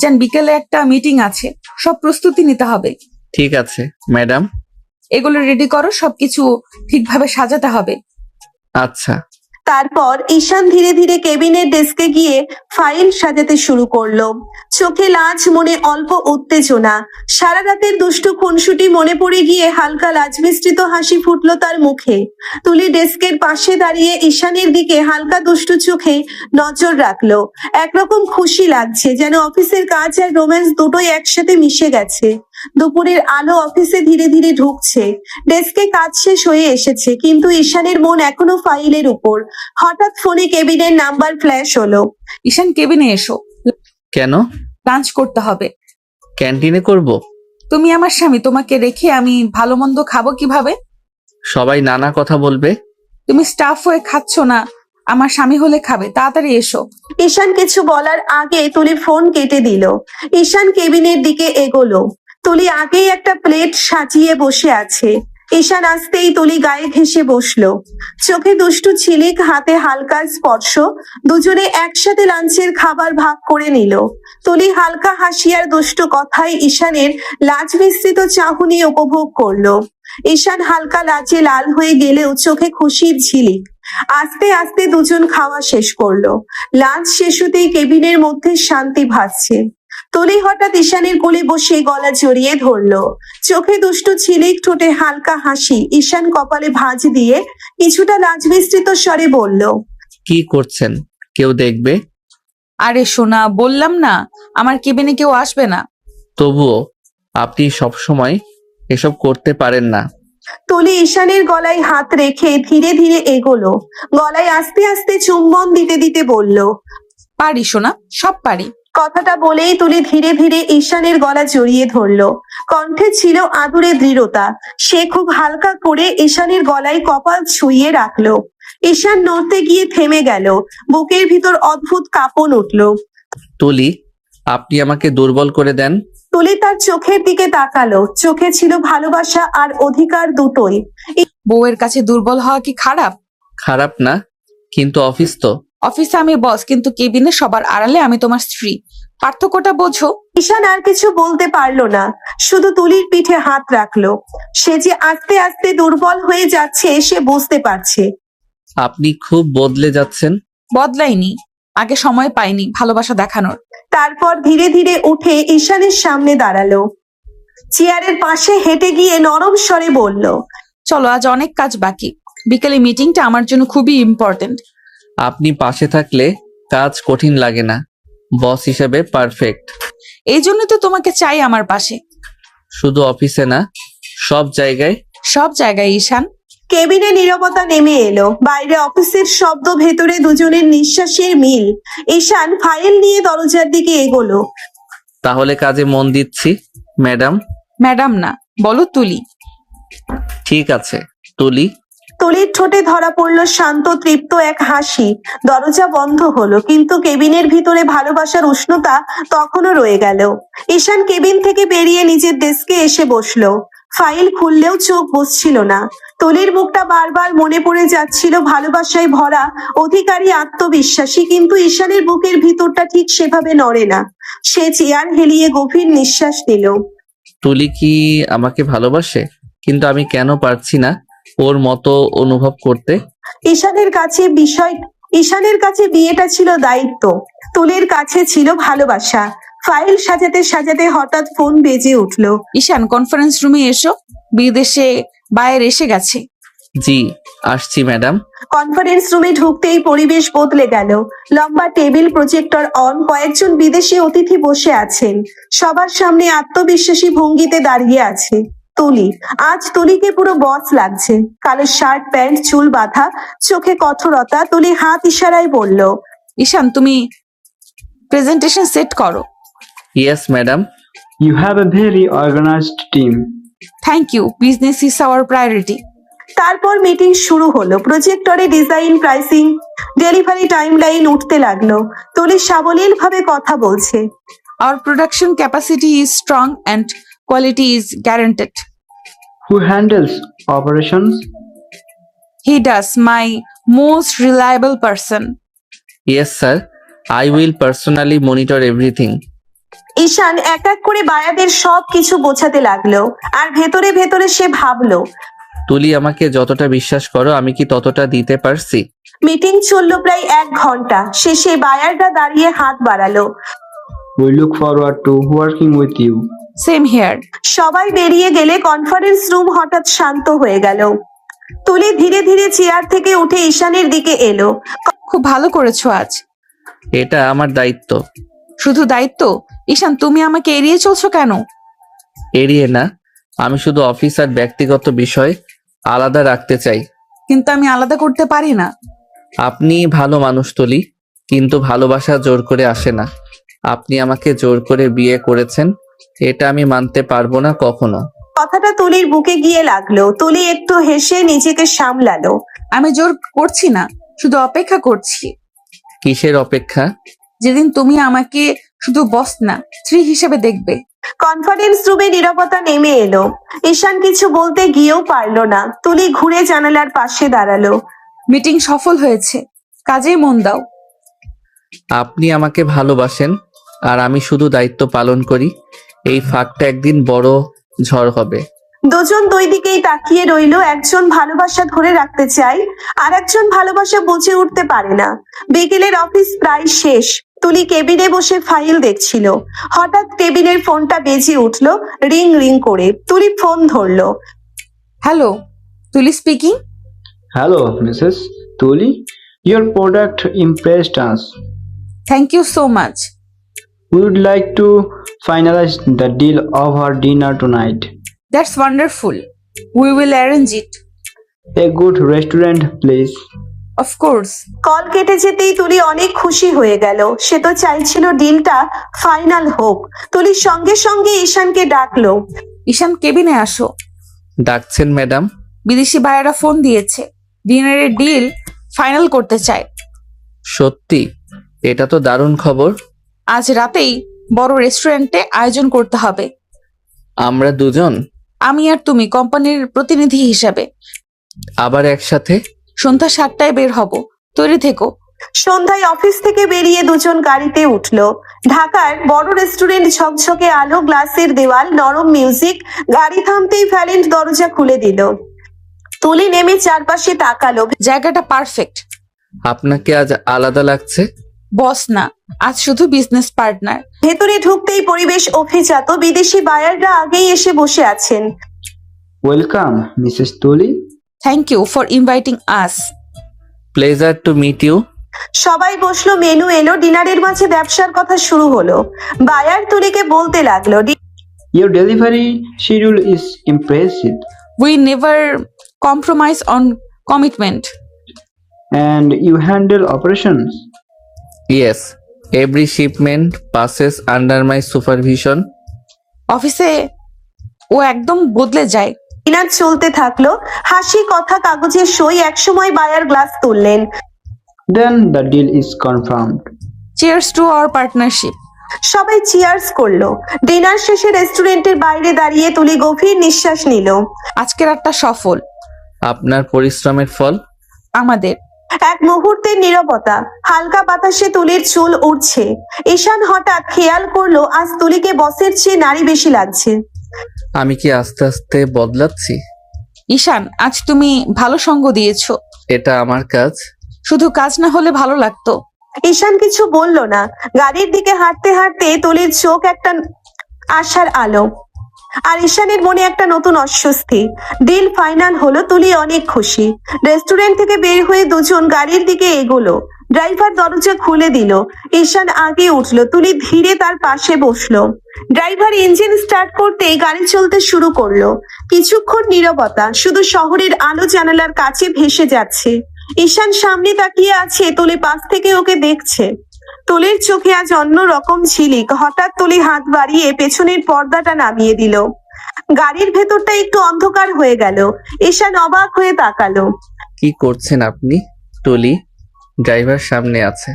জান বিকেলে একটা মিটিং আছে, সব প্রস্তুতি নিতে হবে। ঠিক আছে ম্যাডাম। এগুলো রেডি করো, সবকিছু ঠিকভাবে সাজাতে হবে। আচ্ছা। তারপর ঈশান ধীরে ধীরে কেবিনের ডেস্কে গিয়ে ফাইল সাজাতে শুরু করলো। চোখে লাজ, মনে অল্প উত্তেজনা। সারা রাতের দুষ্টু খুনসুটি মনে পড়ে গিয়ে হালকা লাজ মিশ্রিত হাসি ফুটলো তার মুখে। তুলি ডেস্কের পাশে দাঁড়িয়ে ঈশানের দিকে হালকা দুষ্টু চোখে নজর রাখলো। একরকম খুশি লাগছে, যেন অফিসের কাজ আর রোম্যান্স দুটোই একসাথে মিশে গেছে। দুপুরের আলো অফিসে ধীরে ধীরে ঢুকছে। ডেস্কে কাজ শেষ হয়ে এসেছে, কিন্তু ঈশানের মন এখনো ফাইলের উপর। হঠাৎ ফোনে কেবিনের নাম্বার ফ্ল্যাশ হলো। ঈশান কেবিনে এসো, কেন? লাঞ্চ করতে হবে। ক্যান্টিনে করব? তুমি আমার স্বামী, তোমাকে রেখে আমি ভালো মন্দ খাবো কিভাবে? সবাই নানা কথা বলবে। তুমি স্টাফ হয়ে খাচ্ছ না, আমার স্বামী হলে খাবে, তাড়াতাড়ি এসো। ঈশান কিছু বলার আগে তুলি ফোন কেটে দিল। ঈশান কেবিনের দিকে এগোলো। তুলি আগেই একটা প্লেট সাজিয়ে বসে আছে। ঈশান আসতেই তুলি গায়ে ঘেঁষে বসলো। চোখে দুষ্টু ঝিলিক, হাতে হালকা স্পর্শ। দুজনে একসাথে লাঞ্চের খাবার ভাগ করে নিল। তুলি হালকা হাসি আর দুষ্টু কথায় ঈশানের লাজ মিশ্রিত চাহনি উপভোগ করলো। ঈশান হালকা লাজে লাল হয়ে গেলেও চোখে খুশির ঝিলিক। আস্তে আস্তে দুজন খাওয়া শেষ করলো। লাঞ্চ শেষ হতেই কেবিনের মধ্যে শান্তি ভাসছে। তুলি হঠাৎ ঈশানের কোলে বসে গলা জড়িয়ে ধরলো। চোখে দুষ্টু ঝিলিক, ঠোঁটে হালকা হাসি। ঈশান কপালে ভাঁজ দিয়ে কিছুটা লাজ মিশ্রিত স্বরে বলল, কি করছেন? কেউ দেখবে? আরে সোনা, বললাম না আমার কেবিনে কেউ আসবে না। তবুও আপনি সবসময় এসব করতে পারেন না। তুলি ঈশানের গলায় হাত রেখে ধীরে ধীরে এগোলো। গলায় আস্তে আস্তে চুম্বন দিতে দিতে বলল, পারি সোনা, সব পারি। কথাটা বলেই তুলি ধীরে ধীরে ঈশানের গলা জড়িয়ে ধরলো। কণ্ঠে ছিল আদুরে দৃঢ়তা। সে খুব হালকা করে ঈশানের গলায় কপাল ছুঁয়ে রাখলো। ঈশান নড়তে গিয়ে থেমে গেল। বুকের ভিতর অদ্ভুত কাঁপন উঠলো। তুলি, আপনি আমাকে দুর্বল করে দেন। তুলি তার চোখের দিকে তাকালো। চোখে ছিল ভালোবাসা আর অধিকার দুটোই। বউয়ের কাছে দুর্বল হওয়া কি খারাপ? খারাপ না, কিন্তু অফিস তো। অফিসে আমি বস, কিন্তু কেবিনে সবার আড়ালে আমি তোমার স্ত্রী। পার্থক্যটা বোঝো। ঈশান আর কিছু বলতে পারলো না, শুধু তুলির পিঠে হাত রাখলো। সে যে আস্তে আস্তে দুর্বল হয়ে যাচ্ছে সে বুঝতে পারছে। আপনি খুব বদলে যাচ্ছেন। বদলাইনি, আগে সময় পাইনি ভালোবাসা দেখানোর। তারপর ধীরে ধীরে উঠে ঈশানের সামনে দাঁড়ালো। চেয়ারের পাশে হেঁটে গিয়ে নরম স্বরে বলল, চলো, আজ অনেক কাজ বাকি। বিকেলে মিটিংটা আমার জন্য খুবই ইম্পর্টেন্ট। আপনি পাশে থাকলে কাজ কঠিন লাগে না। বস হিসেবে পারফেক্ট। এই জন্য তো তোমাকে চাই আমার পাশে। শুধু অফিসে না, সব জায়গায়। সব জায়গায় ঈশান। কেবিনে নীরবতা নেমে এলো। বাইরে অফিসের শব্দ, ভেতরে দুজনের নিঃশ্বাসের মিল। ঈশান ফাইল নিয়ে দরজার দিকে এগোলো। তাহলে কাজে মন দিচ্ছি ম্যাডাম। ম্যাডাম না, বলো তুলি। ঠিক আছে তুলি। তুলির ঠোঁটে ধরা পড়লো শান্ত তৃপ্ত এক হাসি। দরজা বন্ধ হলো, কিন্তু কেবিনের ভিতরে ভালোবাসার উষ্ণতা তখনও রয়ে গেল। ঈশান কেবিন থেকে বেরিয়ে নিজের ডেস্কে এসে বসলো। ফাইল খুললেও চোখ বসছিল না। তুলির মুখটা বারবার মনে পড়ে যাচ্ছিল, ভালোবাসায় ভরা, অধিকারী, আত্মবিশ্বাসী, কিন্তু ঈশানের বুকের ভিতরটা ঠিক সেভাবে নড়ে না। সে চেয়ার হেলিয়ে গভীর নিঃশ্বাস নিল। তুলি কি আমাকে ভালোবাসে? কিন্তু আমি কেন পারছি না ওর মতো অনুভব করতে? ঈশানের কাছে বিয়েটা ছিল দায়িত্ব, তুলির কাছে ছিল ভালোবাসা। ফাইল সাজাতে সাজাতে হঠাৎ ফোন বেজে উঠলো। ঈশান, কনফারেন্স রুমে এসো, বিদেশে বায়ের এসে গেছে। জি, আসছি ম্যাডাম। কনফারেন্স রুমে ঢুকতেই পরিবেশ বদলে গেল। লম্বা টেবিল, প্রজেক্টর অন, কয়েকজন বিদেশি অতিথি বসে আছেন। সবার সামনে আত্মবিশ্বাসী ভঙ্গিতে দাঁড়িয়ে আছে তুলি। আজ তুলিকে পুরো বস লাগছে। কালো শার্ট, প্যান্ট, চুল বাঁধা, চোখে কঠোরতা। তুলি হাত ইশারায় বলল, ঈশান, তুমি প্রেজেন্টেশন সেট করো। Yes madam. You have a very organized team. Thank you, business is our priority. তারপর মিটিং শুরু হলো। প্রজেক্টরে ডিজাইন, প্রাইসিং, ডেলিভারি টাইমলাইন উঠতে লাগলো। তুলি সাবলীল ভাবে কথা বলছে। Our production capacity is strong and quality is guaranteed. Who handles operations? He does, my most reliable person. Yes sir, I will personally monitor everything. Ishan এক এক করে বায়াদের সব কিছু বোঝাতে লাগলো, আর ভেতরে ভেতরে সে ভাবলো, তুলি, আমাকে যতটা বিশ্বাস করো আমি কি ততটা দিতে পারছি? মিটিং চললো প্রায় 1 ঘন্টা। শেষে বায়াররা দাঁড়িয়ে হাত বাড়ালো। We look forward to working with you. Same here. সবাই বেরিয়ে গেলে কনফারেন্স রুম হঠাৎ শান্ত হয়ে গেল। তুলি ধীরে ধীরে চেয়ার থেকে উঠে ঈশানের দিকে এলো। খুব ভালো করেছো আজ। এটা আমার দায়িত্ব। শুধু দায়িত্ব? ঈশান, তুমি আমাকে এড়িয়ে চলছো কেন? এড়িয়ে না, আমি শুধু অফিস আর ব্যক্তিগত বিষয় আলাদা রাখতে চাই। কিন্তু আমি আলাদা করতে পারি না। আপনি ভালো মানুষ তুলি, কিন্তু ভালোবাসা জোর করে আসে না। আপনি আমাকে জোর করে বিয়ে করেছেন, এটা আমি মানতে পারবো না কখনো। কথাটা তুলির বুকে গিয়ে লাগলো। তুলি একটু হেসে নিজেকে সামলালো। আমি জোর করছি না, শুধু অপেক্ষা করছি। কিসের অপেক্ষা? যেদিন তুমি আমাকে শুধু বস না, স্ত্রী হিসেবে দেখবে। কনফারেন্স রুমে নীরবতা নেমে এলো। ঈশান কিছু বলতে গিয়েও পারলো না। তুলি ঘুরে জানালার পাশে দাঁড়ালো। মিটিং সফল হয়েছে, কাজেই মন দাও। আপনি আমাকে ভালোবাসেন আর আমি শুধু দায়িত্ব পালন করি। এই ফাঁকটা একদিন বড় ঝড় হবে। দুজন দুই দিকেই তাকিয়ে রইলো। একজন ভালোবাসা ধরে রাখতে চায়, আর একজন ভালোবাসা বুঝে উঠতে পারে না। বিকেলের অফিস প্রায় শেষ। তুলি কেবিনে বসে ফাইল দেখছিল। হঠাৎ টেবিলের ফোনটা বেজে উঠলো, রিং রিং করে। তুলি ফোন ধরলো। Hello, Tuli speaking. Hello, Mrs. Tuli. Your product impressed us. Thank you so much. We would like to finalize the deal of our dinner tonight. That's wonderful, we will arrange it. A good restaurant, please. Of course. Call কেটে যেতেই তুলি অনেক খুশি হয়ে গেল। সে তো চাইছিল ডিলটা final হোক। তুলির সঙ্গে সঙ্গে ঈশানকে ডাকলো। ঈশান, কেবিনে আসো। ডাকছেন ম্যাডাম? বিদেশি ভাইয়েরা ফোন দিয়েছে, ডিনারের ডিল ফাইনাল করতে চায়। সত্যি? এটা তো দারুণ খবর। আজ রাতেই বড় রেস্টুরেন্টে আয়োজন করতে হবে। আমরা দুজন আমি আর তুমি কোম্পানির প্রতিনিধি হিসাবে। আবার একসাথে? সন্ধ্যা 7টায় বের হব, তৈরি থেকো। সন্ধ্যায় অফিস থেকে বেরিয়ে দুজন গাড়িতে উঠলো। ঢাকার বড় রেস্টুরেন্ট, ঝকঝকে আলো, গ্লাসের দেওয়াল, নরম মিউজিক। গাড়ি থামতেই ভ্যালেন্ট দরজা খুলে দিল। তুলি নেমে চারপাশে তাকালো। জায়গাটা পারফেক্ট। আপনাকে আজ আলাদা লাগছে। বস না, আজ শুধু বিজনেস পার্টনার। ভেতরে ঢুকতেই পরিবেশ অভিজাত। বিদেশি বায়াররা আগেই এসে বসে আছেন। Welcome, Mrs. Tuli. Thank you for inviting us. Pleasure to meet you. সবাই বসলো, মেনু এলো। ডিনারের মাঝে ব্যবসার কথা শুরু হলো। বায়ার তুলিকে বলতে লাগলো, Your delivery schedule is impressive, we never compromise on commitment. and you handle operations. Yes, every shipment passes under my supervision. অফিসে ও একদম বদলে যায়। ডিনার চলতে থাকলো। হাসি, কথা, কাগজের সই। একসময় বায়ার গ্লাস তুললেন। Then the deal is confirmed. Cheers to our partnership. সবাই চিয়ার্স করলো। ডিনার শেষে রেস্টুরেন্টের বাইরে দাঁড়িয়ে তুলি গভীর নিঃশ্বাস নিল। আজকের রাতটা সফল আপনার পরিশ্রমের ফল। আমাদের। এক মুহূর্তের নীরবতা। হালকা বাতাসে তুলির চুল উড়ছে। ঈশান হঠাৎ খেয়াল করলো আজ তুলিকে বসের চেয়ে নারী বেশি লাগছে। আমি কি আস্তে আস্তে বদলাচ্ছি? ঈশান, আজ তুমি ভালো সঙ্গ দিয়েছো। এটা আমার কাজ। শুধু কাজ না হলে ভালো লাগতো। ঈশান কিছু বলল না। গাড়ির দিকে হাঁটতে হাঁটতে তুলির চোখ একটা আশার আলো, আর ঈশানের মনে একটা নতুন অস্বস্তি। ডিল ফাইনাল হলো। তুলি অনেক খুশি। রেস্টুরেন্ট থেকে বের হয়ে দুজন গাড়ির দিকে এগোলো। ড্রাইভার দরজা খুলে দিল। ঈশান আগে উঠলো। তুলি ধীরে তার পাশে বসলো। ড্রাইভার ইঞ্জিন স্টার্ট করতেই গাড়ি চলতে শুরু করলো। কিছুক্ষণ নীরবতা, শুধু শহরের আলো জানালার কাছে ভেসে যাচ্ছে। ঈশান সামনে তাকিয়ে আছে, তুলি পাশ থেকে ওকে দেখছে। তুলির চোখে আজ অন্য রকম ঝিলিক। হঠাৎ তুলি হাত বাড়িয়ে পেছনের পর্দাটা নামিয়ে দিল। গাড়ির ভেতরটা একটু অন্ধকার হয়ে গেল। ঈশান অবাক হয়ে তাকালো। কি করছেন আপনি? টলি, ড্রাইভার সামনে আছে।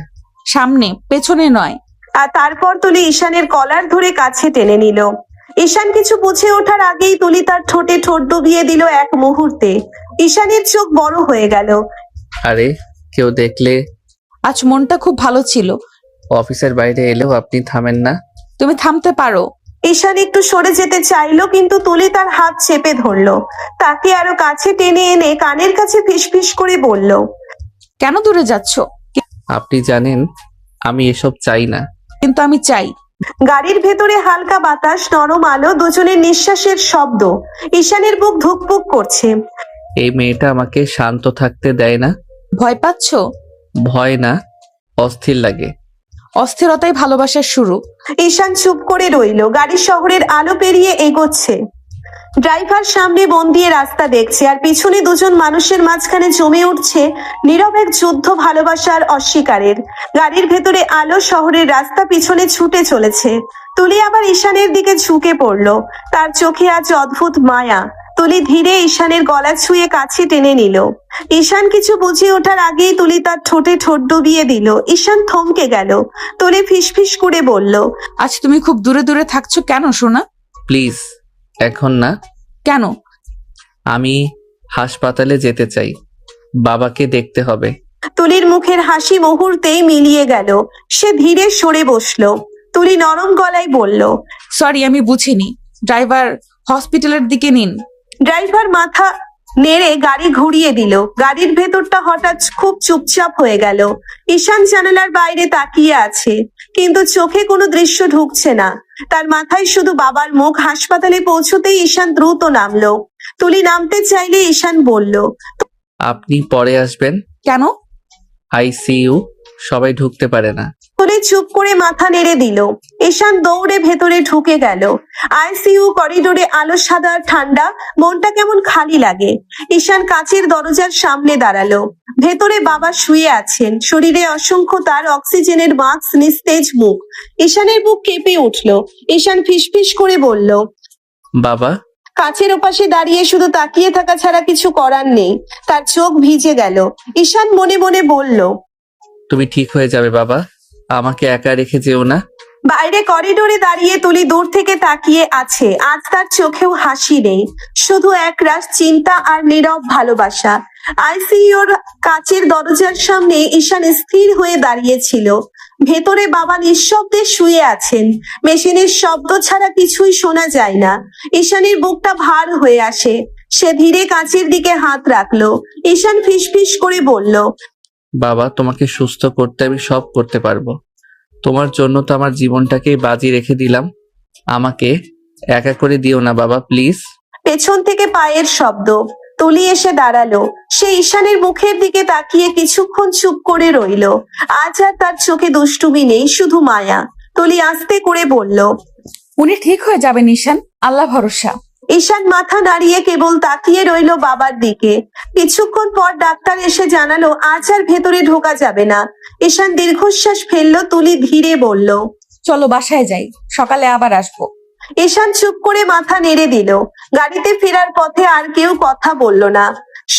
সামনে, পেছনে নয়। আর তারপর তুলি ঈশানের কলার ধরে কাছে টেনে নিল। ঈশান কিছু বুঝে ওঠার আগেই তুলি তার ঠোঁটে ঠোঁট ডুবিয়ে দিল। এক মুহূর্তে ঈশানের চোখ বড় হয়ে গেল। আরে, কেউ দেখলে? আজ মনটা খুব ভালো ছিল। অফিসের বাইরে এলেও আপনি থামেন না। তুমি থামতে পারো। ঈশান একটু সরে যেতে চাইলো, কিন্তু তুলি তার হাত চেপে ধরলো। তাকে আরো কাছে টেনে এনে কানের কাছে ফিসফিস করে বলল, কেন দূরে যাচ্ছ? আপনি জানেন আমি এসব চাই না। কিন্তু আমি চাই। গাড়ির ভেতরে হালকা বাতাস, নরম আলো, দুজনের নিঃশ্বাসের শব্দ। ঈশানের বুক ধুকপুক করছে। এই মেয়েটা আমাকে শান্ত থাকতে দেয় না। ভয় পাচ্ছ? ভয় না, অস্থির লাগে। অস্থিরতাই ভালোবাসার শুরু। ঈশান চুপ করে রইল। গাড়ি শহরের আলো পেরিয়ে এগোচ্ছে। ড্রাইভার সামনে মন দিয়ে রাস্তা দেখছে, আর পিছনে দুজন মানুষের মাঝখানে জমে উঠছে নীরব এক যুদ্ধ, ভালোবাসার অস্বীকারের। গাড়ির ভেতরে আলো, শহরের রাস্তা, পিছনে ছুটে চলেছে। তুলি আবার ঈশানের দিকে ঝুঁকে পড়লো। তার চোখে আজ অদ্ভুত মায়া। তুলি ধীরে ঈশানের গলা ছুঁয়ে কাছে টেনে নিল। ঈশান কিছু বুঝে ওঠার আগেই তুলি তার ঠোঁটে ঠোঁট ডুবিয়ে দিল। ঈশান থমকে গেল। তুলি ফিসফিস করে বলল, আজ তুমি খুব দূরে দূরে থাকছো কেন সোনা? প্লিজ, এখন না। কেন? আমি হাসপাতালে যেতে চাই, বাবাকে দেখতে হবে। তুলির মুখের হাসি মুহূর্তেই মিলিয়ে গেল। সে ধীরে সরে বসলো। তুলি নরম গলায় বলল, সরি, আমি বুঝিনি। ড্রাইভার হসপিটালের দিকে নিন। ড্রাইভার মাথা নেড়ে গাড়ি ঘুরিয়ে দিল। গাড়ির ভেতরটা হঠাৎ খুব চুপচাপ হয়ে গেল। ঈশান জানালার বাইরে তাকিয়ে আছে। কিন্তু চোখে কোনো দৃশ্য ঢুকছে না। তার মাথায় শুধু বাবার মুখ। হাসপাতালে পৌঁছতেই ঈশান দ্রুত নামলো। তুলি নামতে চাইলে ঈশান বলল, আপনি পরে আসবেন। কেন? আইসিইউ, সবাই ঢুকতে পারে না। তুলি চুপ করে মাথা নেড়ে দিল। ঈশান দৌড়ে ভেতরে ঢুকে গেল। আইসিইউ করিডোরে আলো সাদা আর ঠান্ডা, মনটা কেমন খালি লাগে। ঈশান কাচের দরজার সামনে দাঁড়ালো। ভেতরে বাবা শুয়ে আছেন, শরীরে অসংখ্য তার, অক্সিজেনের মাস্ক, নিস্তেজ মুখ। ঈশানের বুক কেঁপে উঠল। ঈশান ফিসফিস করে বলল, বাবা। কাছের ওপাশে দাঁড়িয়ে শুধু তাকিয়ে থাকা ছাড়া কিছু করার নেই। তার চোখ ভিজে গেল। ঈশান মনে মনে বলল, তুমি ঠিক হয়ে যাবে বাবা, আমাকে একা রেখে যেও না। বাইরে করিডোরে দাঁড়িয়ে তুলি দূর থেকে তাকিয়ে আছে। আজ তার চোখেও হাসি নেই, শুধু একরাশ চিন্তা আর নীরব ভালোবাসা। আইসিইউর কাচের দরজার সামনে ঈশান স্থির হয়ে দাঁড়িয়েছিল। ভেতরে বাবা নিঃশব্দে শুয়ে আছেন। মেশিনের শব্দ ছাড়া কিছুই শোনা যায় না। ঈশানের বুকটা ভার হয়ে আসে। সে ধীরে কাচের দিকে হাত রাখলো। ঈশান ফিসফিস করে বলল, বাবা, তোমাকে সুস্থ করতে আমি সব করতে পারবো। তোমার জন্য তো আমার জীবনটাকেই বাজি রেখে দিলাম। আমাকে একা করে দিও না বাবা, প্লিজ। পেছন থেকে পায়ের শব্দ। তুলি এসে দাঁড়ালো। সে ঈশানের মুখের দিকে তাকিয়ে কিছুক্ষণ চুপ করে রইল। আজ আর তার চোখে দুষ্টুমি নেই, শুধু মায়া। তুলি আস্তে করে বলল, উনি ঠিক হয়ে যাবেন ঈশান, আল্লাহ ভরসা। ঈশান মাথা নাড়িয়ে কেবল তাকিয়ে রইল বাবার দিকে। কিছুক্ষণ পর ডাক্তার এসে জানালো আজ আর ভেতরে ঢোকা যাবে না। ঈশান দীর্ঘশ্বাস ফেললো। তুলি ধীরে বলল, চলো বাসায় যাই, সকালে আবার আসবো। ঈশান চুপ করে মাথা নেড়ে দিল। গাড়িতে ফেরার পথে আর কেউ কথা বলল না।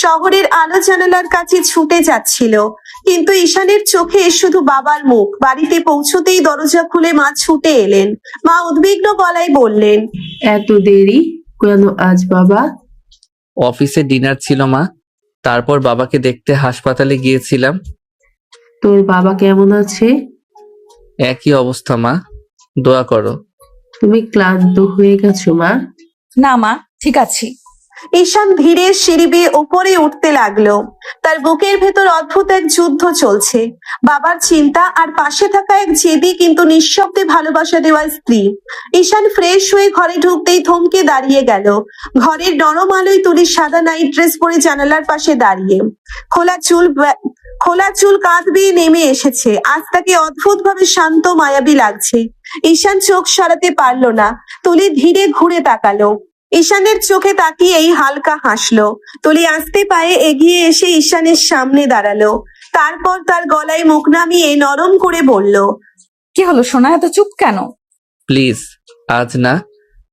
শহরের আলো জানালার কাছে ছুটে যাচ্ছিল, কিন্তু ঈশানের চোখে শুধু বাবার মুখ। বাড়িতে পৌঁছতেই দরজা খুলে মা ছুটে এলেন। মা উদ্বিগ্ন গলায় বললেন, এত দেরি কেন আজ বাবা? অফিসে ডিনার ছিল মা, তারপর বাবাকে দেখতে হাসপাতালে গিয়েছিলাম। তোর বাবা কেমন আছে? একই অবস্থা মা, দোয়া করো। তুমি ক্লান্ত হয়ে গেছো মা? না মা, ঠিক আছি। ঈশান ধীরে সিঁড়ি বেয়ে উপরে উঠতে লাগলো। তার বুকের ভেতর অদ্ভুত এক যুদ্ধ চলছে। বাবার চিন্তা আর পাশে থাকা এক জেদি কিন্তু নিঃশব্দে ভালোবাসা দেওয়া স্ত্রী। ঈশান ফ্রেশ হয়ে ঘরে ঢুকতেই থমকে দাঁড়িয়ে গেল। ঘরের নরম আলোয় তুলির সাদা নাইট ড্রেস পরে জানালার পাশে দাঁড়িয়ে। খোলা চুল কাঁধ বেয়ে নেমে এসেছে। আজ তাকে অদ্ভুত ভাবে শান্ত মায়াবী লাগছে। ঈশান চোখ সরাতে পারল না। তুলি ধীরে ঘুরে তাকালো। ঈশানের চোখে তাকিয়েই হালকা হাসলো। তুলি আস্তে পায়ে এগিয়ে এসে ঈশানের সামনে দাঁড়ালো। তারপর তার গলায় মুখ নামিয়ে নরম করে বলল, কি হলো সোনা, এত চুপ কেন? প্লিজ, আজ না,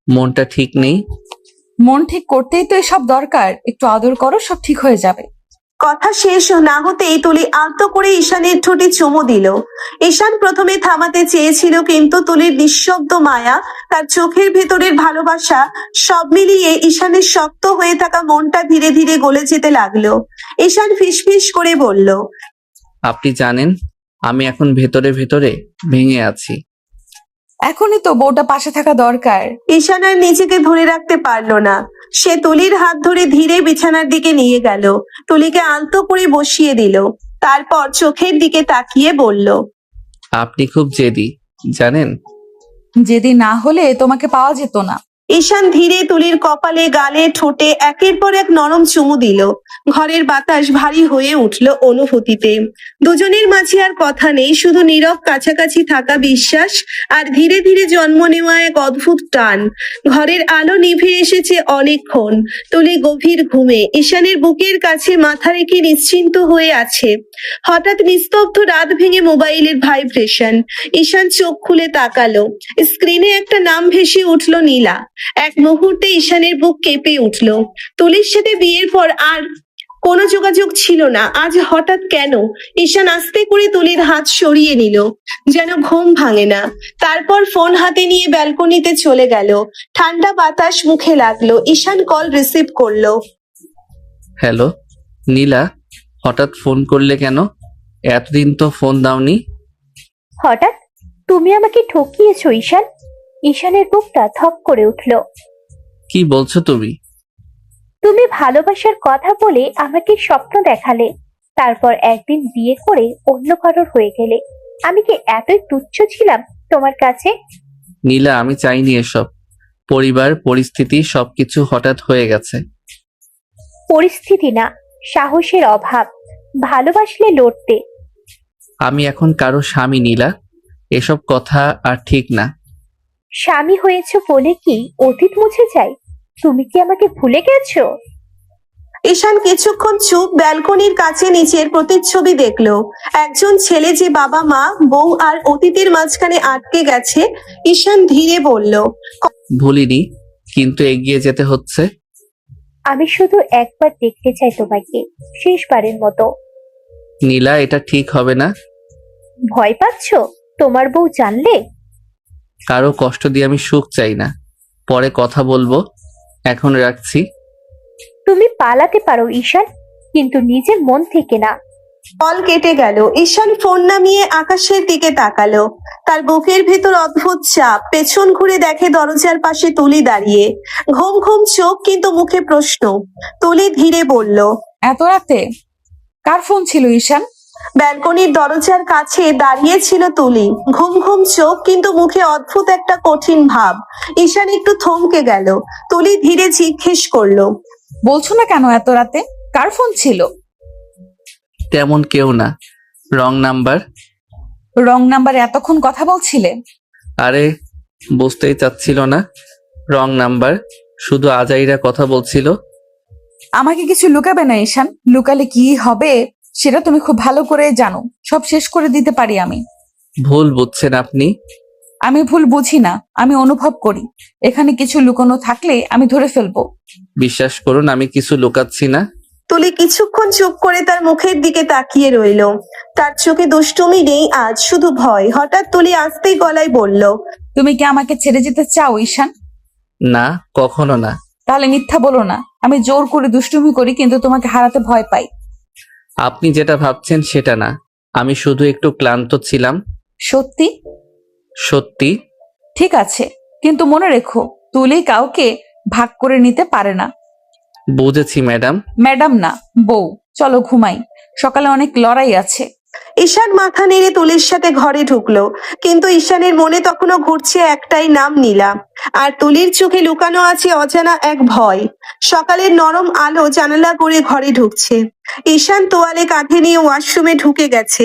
মনটা ঠিক নেই। মন ঠিক করতেই তো এসব দরকার, একটু আদর করো, সব ঠিক হয়ে যাবে। কথা শেষ না হতেই তুলি আলতো করে ঈশানের ঠোঁটে চুমু দিল। ঈশান প্রথমে থামাতে চেয়েছিল, কিন্তু তুলির নিঃশব্দ মায়া, তার চোখের ভেতরের ভালোবাসা, সব মিলিয়ে ঈশানের শক্ত হয়ে থাকা মনটা ধীরে ধীরে গলে যেতে লাগলো। ঈশান ফিসফিস করে বলল, আপনি জানেন আমি এখন ভেতরে ভেতরে ভেঙে আছি। এখনই তো বউটা পাশে থাকা দরকার। ঈশান আর নিজেকে ধরে রাখতে পারলো না। সে তুলির হাত ধরে ধীরে বিছানার দিকে নিয়ে গেল। তুলিকে আলতো করে বসিয়ে দিল। তারপর চোখের দিকে তাকিয়ে বলল, আপনি খুব জেদি, জানেন। যেদিন না হলে তোমাকে পাওয়া যেত না। ঈশান ধীরে তুলির কপালে, গালে, ঠোঁটে একের পর এক নরম চুমু দিল। ঘরের বাতাস ভারী হয়ে উঠল অনুভূতিতে। দুজনের মাঝে আর কথা নেই, শুধু নীরব কাছাকাছি থাকা বিশ্বাস আর ধীরে ধীরে জন্ম নেওয়া এক অদ্ভুত টান। ঘরের আলো নিভে এসেছে অনেকক্ষণ। তুলি গভীর ঘুমে ঈশানের বুকের কাছে মাথা রেখে নিশ্চিন্ত হয়ে আছে। হঠাৎ নিস্তব্ধ রাত ভেঙে মোবাইলের ভাইব্রেশন। ঈশান চোখ খুলে তাকালো। স্ক্রিনে একটা নাম ভেসে উঠল, নীলা। এক মুহূর্তে ঈশানের বুক কেঁপে উঠল। তুলির সাথে বিয়ের পর আর কোনো যোগাযোগ ছিল না, আজ হঠাৎ কেন? ঈশান আস্তে করে তুলির হাত সরিয়ে নিল, যেন ঘুম ভাঙে না। তারপর ফোন হাতে নিয়ে ব্যালকনিতে চলে গেল। ঠান্ডা বাতাস মুখে লাগলো। ঈশান কল রিসিভ করলো। হ্যালো নীলা, হঠাৎ ফোন করলে কেন? এতদিন তো ফোন দাওনি। হঠাৎ? তুমি আমাকে ঠকিয়েছো ঈশান। ঈশানের বুকটা থক করে উঠল। কি বলছো তুমি? তুমি ভালোবাসার কথা বলে আমাকে স্বপ্ন দেখালে, তারপর একদিন বিয়ে করে অন্য কারোর হয়ে গেলে। আমি কি এতই তুচ্ছ ছিলাম তোমার কাছে? নীলা, আমি চাইনি এসব। পরিবার, পরিস্থিতি সবকিছু হঠাৎ হয়ে গেছে। পরিস্থিতি না, সাহসের অভাব। ভালোবাসলে লড়তে। আমি এখন কারো স্বামী নীলা, এসব কথা আর ঠিক না। স্বামী হয়েছ বলে কি অতীত মুছে যায়? তুমি কি আমাকে ভুলে গেছো? ঈশান কিছুক্ষণ চুপ ব্যালকনির কাছে নিচের প্রতিচ্ছবি দেখলো। একজন ছেলে যে বাবা মা বউ আর অতীতের মাঝখানে আটকে গেছে। ঈশান ধীরে বলল, ভুলিনি, কিন্তু এগিয়ে যেতে হচ্ছে। আমি শুধু একবার দেখতে চাই তোমাকে, শেষবারের মতো। নীলা, এটা ঠিক হবে না। ভয় পাচ্ছ তোমার বউ জানলে? কারো কষ্ট দিয়ে আমি সুখ চাই না। পরে কথা বলবো, এখন রাখছি। তুমি পালাতে পারো ঈশান, কিন্তু নিজের মন থেকে না। কল কেটে গেল। ঈশান ফোন নামিয়ে আকাশের দিকে তাকালো। তার বুকের ভেতর অদ্ভুত চাপ। পেছন ঘুরে দেখে দরজার পাশে তুলি দাঁড়িয়ে, ঘুম ঘুম চোখ কিন্তু মুখে প্রশ্ন। তুলি ধীরে বলল, এত রাতে কার ফোন ছিল ঈশান? ব্যালকনির দরজার কাছে দাঁড়িয়ে ছিল তুলি, ঘুম ঘুম চোখ কিন্তু মুখে অদ্ভুত একটা কঠিন ভাব। ঈশান একটু থমকে গেল। তুলি ধীরে জিজ্ঞেস করলো, বলছো না কেন এত রাতে? কার ফোন ছিল? তেমন কেউ না, রং নাম্বার। রং নাম্বারে এতক্ষণ কথা বলছিলে? আরে, বুঝতেই চাচ্ছিল না? রং নাম্বার, শুধু আজাইরা কথা বলছিল। আমাকে কিছু লুকাবে না ঈশান, লুকালে কি হবে সেটা তুমি খুব ভালো করে জানো। সব শেষ করে দিতে পারি আমি। ভুল বুঝছেন আপনি। আমি ভুল বুঝি না, আমি অনুভব করি। এখানে কিছু লুকানো থাকলে আমি ধরে ফেলবো। বিশ্বাস করুন, আমি কিছু লুকাচ্ছি না। তুলি কিছুক্ষণ চুপ করে তার মুখের দিকে তাকিয়ে রইল। তার চোখে দুষ্টুমি নেই আজ, শুধু ভয়। হঠাৎ তুলি আস্তে গলায় বলল, তুমি কি আমাকে ছেড়ে যেতে চাও ঈশান? না, কখনো না। তাহলে মিথ্যা বলো না। আমি জোর করে দুষ্টুমি করি, কিন্তু তোমাকে হারাতে ভয় পাই। আপনি যেটা ভাবছেন সেটা না, আমি শুধু একটু ক্লান্ত ছিলাম। সত্যি? সত্যি। ঠিক আছে, কিন্তু মনে রেখো, তুলি কাউকে ভাগ করে নিতে পারে না। বুঝেছি ম্যাডাম। ম্যাডাম না, বউ। চলো ঘুমাই, সকালে অনেক লড়াই আছে। ঈশান মাথা নেড়ে তুলির সাথে ঘরে ঢুকলো, কিন্তু ঈশানের মনে তখনও ঘুরছে একটাই নাম, নীলা। আর তুলির চোখে লুকানো আছে অজানা এক ভয়। সকালের নরম আলো জানালা করে ঘরে ঢুকছে। ঈশান তোয়ালে কাঁধে নিয়ে ওয়াশরুমে ঢুকে গেছে।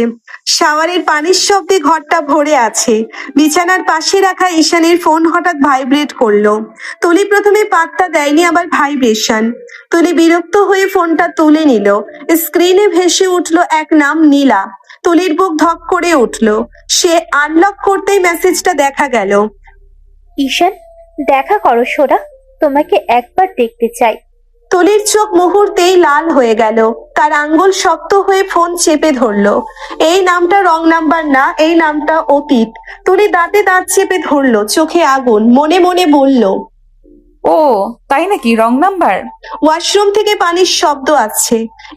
শাওয়ারের পানির শব্দে ঘরটা ভরে আছে। বিছানার পাশে রাখা ঈশানের ফোন হঠাৎ ভাইব্রেট করলো। তুলি প্রথমে পাত্তা দেয়নি, আবার ভাইব্রেশন। তুলি বিরক্ত হয়ে ফোনটা তুলে নিল। স্ক্রিনে ভেসে উঠলো এক নাম, নীলা। তুলির বুক ধক করে উঠলো। সে আনলক করতেই মেসেজটা দেখা গেল। ঈশান, দেখা করো সোনা, তোমাকে একবার দেখতে চাই। তুলির চোখ মুহূর্তেই লাল হয়ে গেল। তার আঙ্গুল শক্ত হয়ে ফোন চেপে ধরলো। এই নামটা রং নাম্বার না, এই নামটা অতীত। তুলি দাঁতে দাঁত চেপে ধরলো, চোখে আগুন। মনে মনে বলল, ও তাই নাকি, রং নাম্বার। ওয়াশরুম থেকে পানির শব্দ আসছে।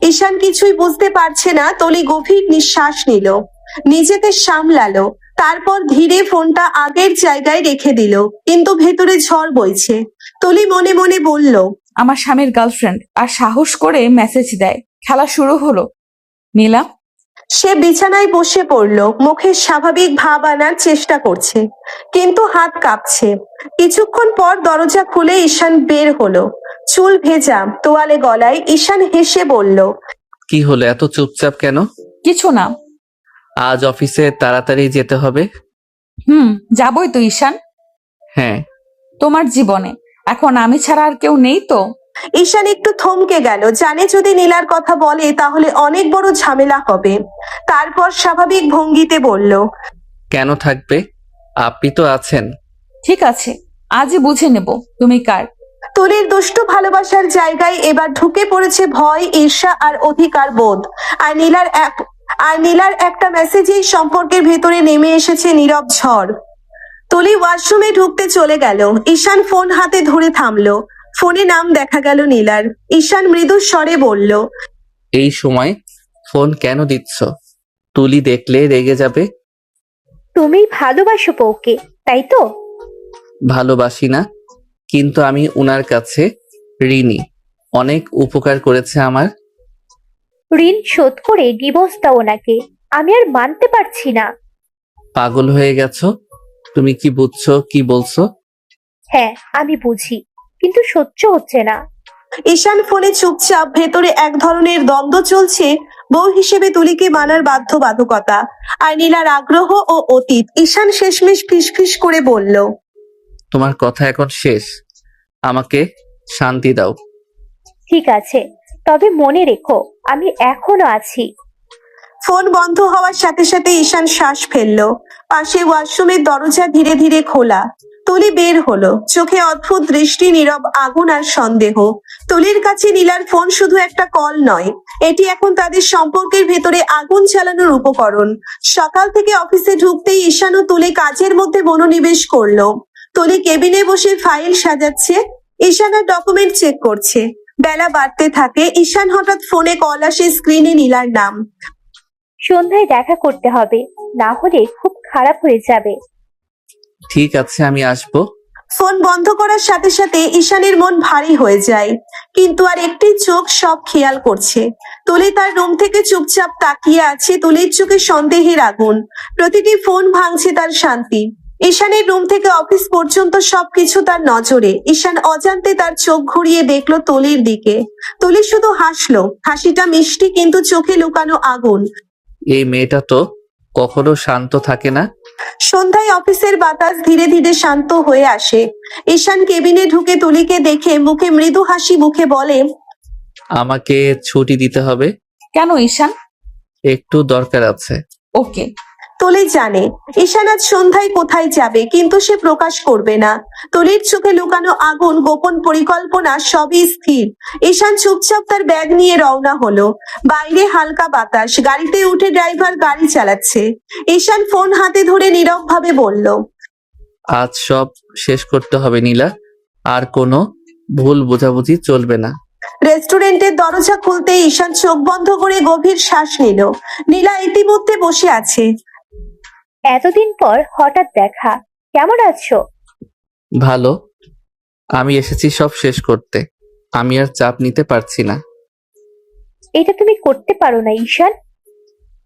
ঈশান কিছুই বুঝতে পারছে না। তুলি গভীর নিঃশ্বাস নিল, নিজেকে সামলালো। তারপর ধীরে ফোনটা আগের জায়গায় রেখে দিল, কিন্তু ভেতরে ঝড় বইছে। তুলি মনে মনে বলল, আমার স্বামীর গার্লফ্রেন্ড আর সাহস করে মেসেজ দেয়। খেলা শুরু হলো। নীলা। সে বিছানায় বসে পড়লো, মুখে স্বাভাবিক ভাব আনার চেষ্টা করছে, কিন্তু হাত কাঁপছে। কিছুক্ষণ পর দরজা খুলে ঈশান বের হলো, চুল ভেজা, তোয়ালে গলায়। ঈশান হেসে বলল, কি হলো, এত চুপচাপ কেন? কিছু না। আজ অফিসে তাড়াতাড়ি যেতে হবে। যাবই তো ঈশান। হ্যাঁ। তোমার জীবনে এখন আমি ছাড়া আর কেউ নেই তো? ঈশান একটু থমকে গেল, জানে যদি নীলার কথা বলে তাহলে অনেক বড় ঝামেলা হবে। তারপর স্বাভাবিক ভঙ্গিতে বলল, কেন থাকবে, আপনি তো আছেন। ঠিক আছে, আজই বুঝে নেব তুমি কার। তুলির দুষ্টু ভালোবাসার জায়গায় এবার ঢুকে পড়েছে ভয়, ঈর্ষা আর অধিকার বোধ। আর নীলার একটা মেসেজেই সম্পর্কের ভেতরে নেমে এসেছে নীরব ঝড়। তুলি ওয়াশরুমে ঢুকতে চলে গেল। ঈশান ফোন হাতে ধরে থামলো। ফোনে নাম দেখা গেল নীলার। ঈশান মৃদু স্বরে বলল, এই সময় ফোন কেন দিচ্ছ? তুলি দেখলে রেগে যাবে। তুমি ভালোবাসো বউকে, তাই তো? ভালোবাসি না, কিন্তু আমি উনার কাছে ঋণী। অনেক উপকার করেছে আমার। ঋণ শোধ করে ডিভোর্স দাও ওনাকে। আমি আর মানতে পারছি না। পাগল হয়ে গেছো? তুমি কি বুঝছো কি বলছো? হ্যাঁ আমি বুঝি, কিন্তু সহ্য হচ্ছে না। ঈশান ফোনে চুপচাপ, ভেতরে এক ধরনের দ্বন্দ্ব চলছে। বউ হিসেবে তুলিকে মানার বাধ্যবাধকতা আর নীলার আগ্রহ ও অতীত। ঈশান শেষমেশ ফিসফিস করে বলল, তোমার কথা এখন শেষ, আমাকে শান্তি দাও। ঠিক আছে, তবে মনে রেখো আমি এখনো আছি। ফোন বন্ধ হওয়ার সাথে সাথে ঈশান শ্বাস ফেললো। পাশে ওয়াশরুমের দরজা ধীরে ধীরে খোলা। তুলি বের হলো, চোখে অদ্ভুত দৃষ্টি, নীরব আগুন আর সন্দেহ। তুলির কাছে নীলার ফোন শুধু একটা কল নয়, এটি এখন তাদের সম্পর্কের ভেতরে আগুন জ্বালানোর উপকরণ। সকাল থেকে অফিসে ঢুকতেই ঈশান ও তুলি কাজের মধ্যে মনোনিবেশ করলো। তুলি কেবিনে বসে ফাইল সাজাচ্ছে, ঈশান আর ডকুমেন্ট চেক করছে। বেলা বাড়তে থাকে। ঈশান হঠাৎ ফোনে কল আসে, স্ক্রিনে নীলার নাম। সন্ধ্যায় দেখা করতে হবে, না হলে খুব খারাপ হয়ে যাবে। ঠিক আছে, আমি আসবো। ফোন বন্ধ করার সাথে সাথে ঈশানের মন ভারী হয়ে যায়, কিন্তু আর একটি চোখ সব খেয়াল করছে। তুলি তার রুম থেকে চুপচাপ তাকিয়ে আছে, তুলির চোখে সন্দেহের আগুন। প্রতিটি ফোন ভাঙছে তার শান্তি। ঈশানের রুম থেকে অফিস পর্যন্ত সবকিছু তার নজরে। ঈশান অজান্তে তার চোখ ঘুরিয়ে দেখলো তুলির দিকে। তুলি শুধু হাসলো, হাসিটা মিষ্টি কিন্তু চোখে লুকানো আগুন। এই মেয়েটা তো কখনো শান্ত থাকে না। সন্ধ্যায় অফিসের বাতাস ধীরে ধীরে শান্ত হয়ে আসে। ঈশান কেবিনে ঢুকে তুলিকে দেখে মুখে মৃদু হাসি মুখে বলে, আমাকে ছুটি দিতে হবে, কেন ঈশান? একটু দরকার আছে। ওকে। তুলি জানে ঈশান আজ সন্ধ্যায় কোথায় যাবে, কিন্তু সে প্রকাশ করবে না। তুলির চোখে লুকানো আগুন, গোপন পরিকল্পনা সবই স্থির। ঈশান চুপচাপ তার ব্যাগ নিয়ে রওনা হলো। বাইরে হালকা বাতাস, গাড়িতে উঠে ড্রাইভার গাড়ি চালাচ্ছে। ঈশান ফোন হাতে ধরে নীরব ভাবে বলল, আজ সব শেষ করতে হবে নীলা, আর কোনো ভুল বোঝাবুঝি চলবে না। রেস্টুরেন্টের দরজা খুলতে ঈশান চোখ বন্ধ করে গভীর শ্বাস নিল। নীলা ইতিমধ্যে বসে আছে। এতদিন পর হঠাৎ দেখা, কেমন আছো? ভালো, আমি এসেছি সব শেষ করতে। আমি আর চাপ নিতে পারছি না। এটা তুমি করতে পারো না ঈশান।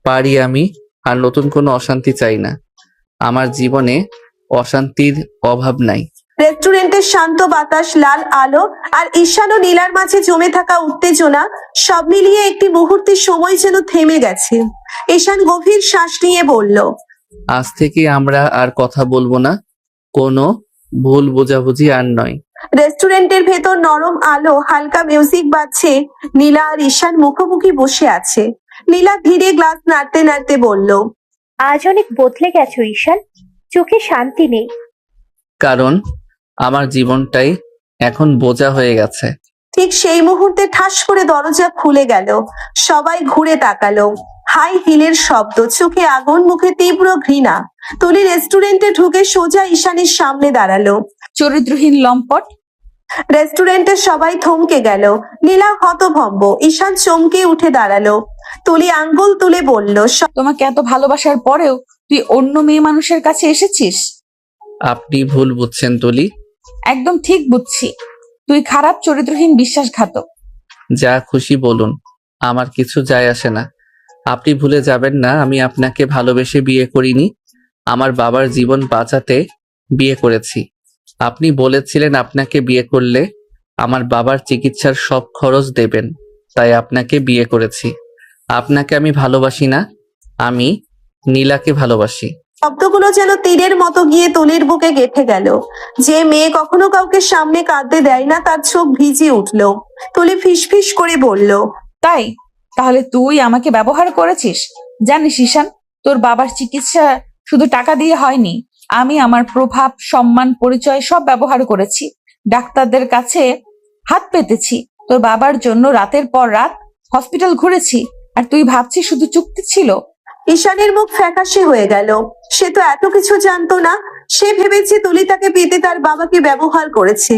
পারি আমি, আর নতুন কোনো অশান্তি চাই না। আমার জীবনে অশান্তির অভাব নাই। রেস্টুরেন্টের শান্ত বাতাস, লাল আলো আর ঈশান ও নীলার মাঝে জমে থাকা উত্তেজনা, সব মিলিয়ে একটি মুহূর্তের সময় যেন থেমে গেছে। ঈশান গভীর শ্বাস নিয়ে বলল, আজ থেকে আমরা আর কথা বলবো না, কোনো ভুল বোঝাবুঝি আর নয়। রেস্টুরেন্টের ভেতর নরম আলো, হালকা মিউজিক বাজছে। নীলা আর ঈশান মুখোমুখি বসে আছে। নীলা ধীরে গ্লাস নাড়তে নাড়তে বলল, আজ অনেক বদলে গেছো ঈশান, চোখে শান্তি নেই। কারণ আমার জীবনটাই এখন বোঝা হয়ে গেছে। ঠিক সেই মুহূর্তে ঠাস করে দরজা খুলে গেল। সবাই ঘুরে তাকালো। হাই হিলের শব্দ, চোখে আগুন, মুখে তীব্র ঘৃণা। তুলি রেস্টুরেন্টে ঢুকে সোজা ঈশানের সামনে দাঁড়ালো। চরিত্রহীন লম্পট। রেস্টুরেন্টে সবাই থমকে গেল। নীলা হতভম্ব, ঈশান চমকে উঠে দাঁড়ালো। তুলি আঙ্গুল তুলে বলল, তোমাকে এত ভালোবাসার পরেও তুই অন্য মেয়ে মানুষের কাছে এসেছিস। আপনি ভুল বুঝছেন তুলি। একদম ঠিক বুঝছি, তুই খারাপ, চরিত্রহীন, বিশ্বাসঘাতক। যা খুশি বলুন, আমার কিছু যায় আসে না। আপনি ভুলে যাবেন না আমি আপনাকে ভালোবেসে বিয়ে করিনি, আমার বাবার জীবন বাঁচাতে বিয়ে করেছি। আপনি বলেছিলেন আপনাকে বিয়ে করলে আমার বাবার চিকিৎসার সব খরচ দেবেন, তাই আপনাকে বিয়ে করেছি। আপনাকে আমি ভালোবাসি না, আমি নীলাকে ভালোবাসি। শব্দগুলো যেন তীরের মতো গিয়ে তুলির বুকে গেঁথে গেল। যে মেয়ে কখনো কাউকে সামনে কাঁদতে দেয় না, তার চোখ ভিজে উঠল। তুলি ফিসফিস করে বলল, তাই তাহলে তুই আমাকে ব্যবহার করেছিস। জানিস ঈশান, তোর বাবার চিকিৎসা শুধু টাকা দিয়ে হয়নি। আমি আমার প্রভাব, সম্মান, পরিচয় সব ব্যবহার করেছি। ডাক্তারদের কাছে হাত পেতেছি, তোর বাবার জন্য রাতের পর রাত হসপিটাল ঘুরেছি। আর তুই ভাবছিস শুধু চুক্তি ছিল। ঈশানের মুখ ফ্যাকাশে হয়ে গেল। সে তো এত কিছু জানতো না। সে ভেবেছে তুলি তাকে পেতে তার বাবাকে ব্যবহার করেছে।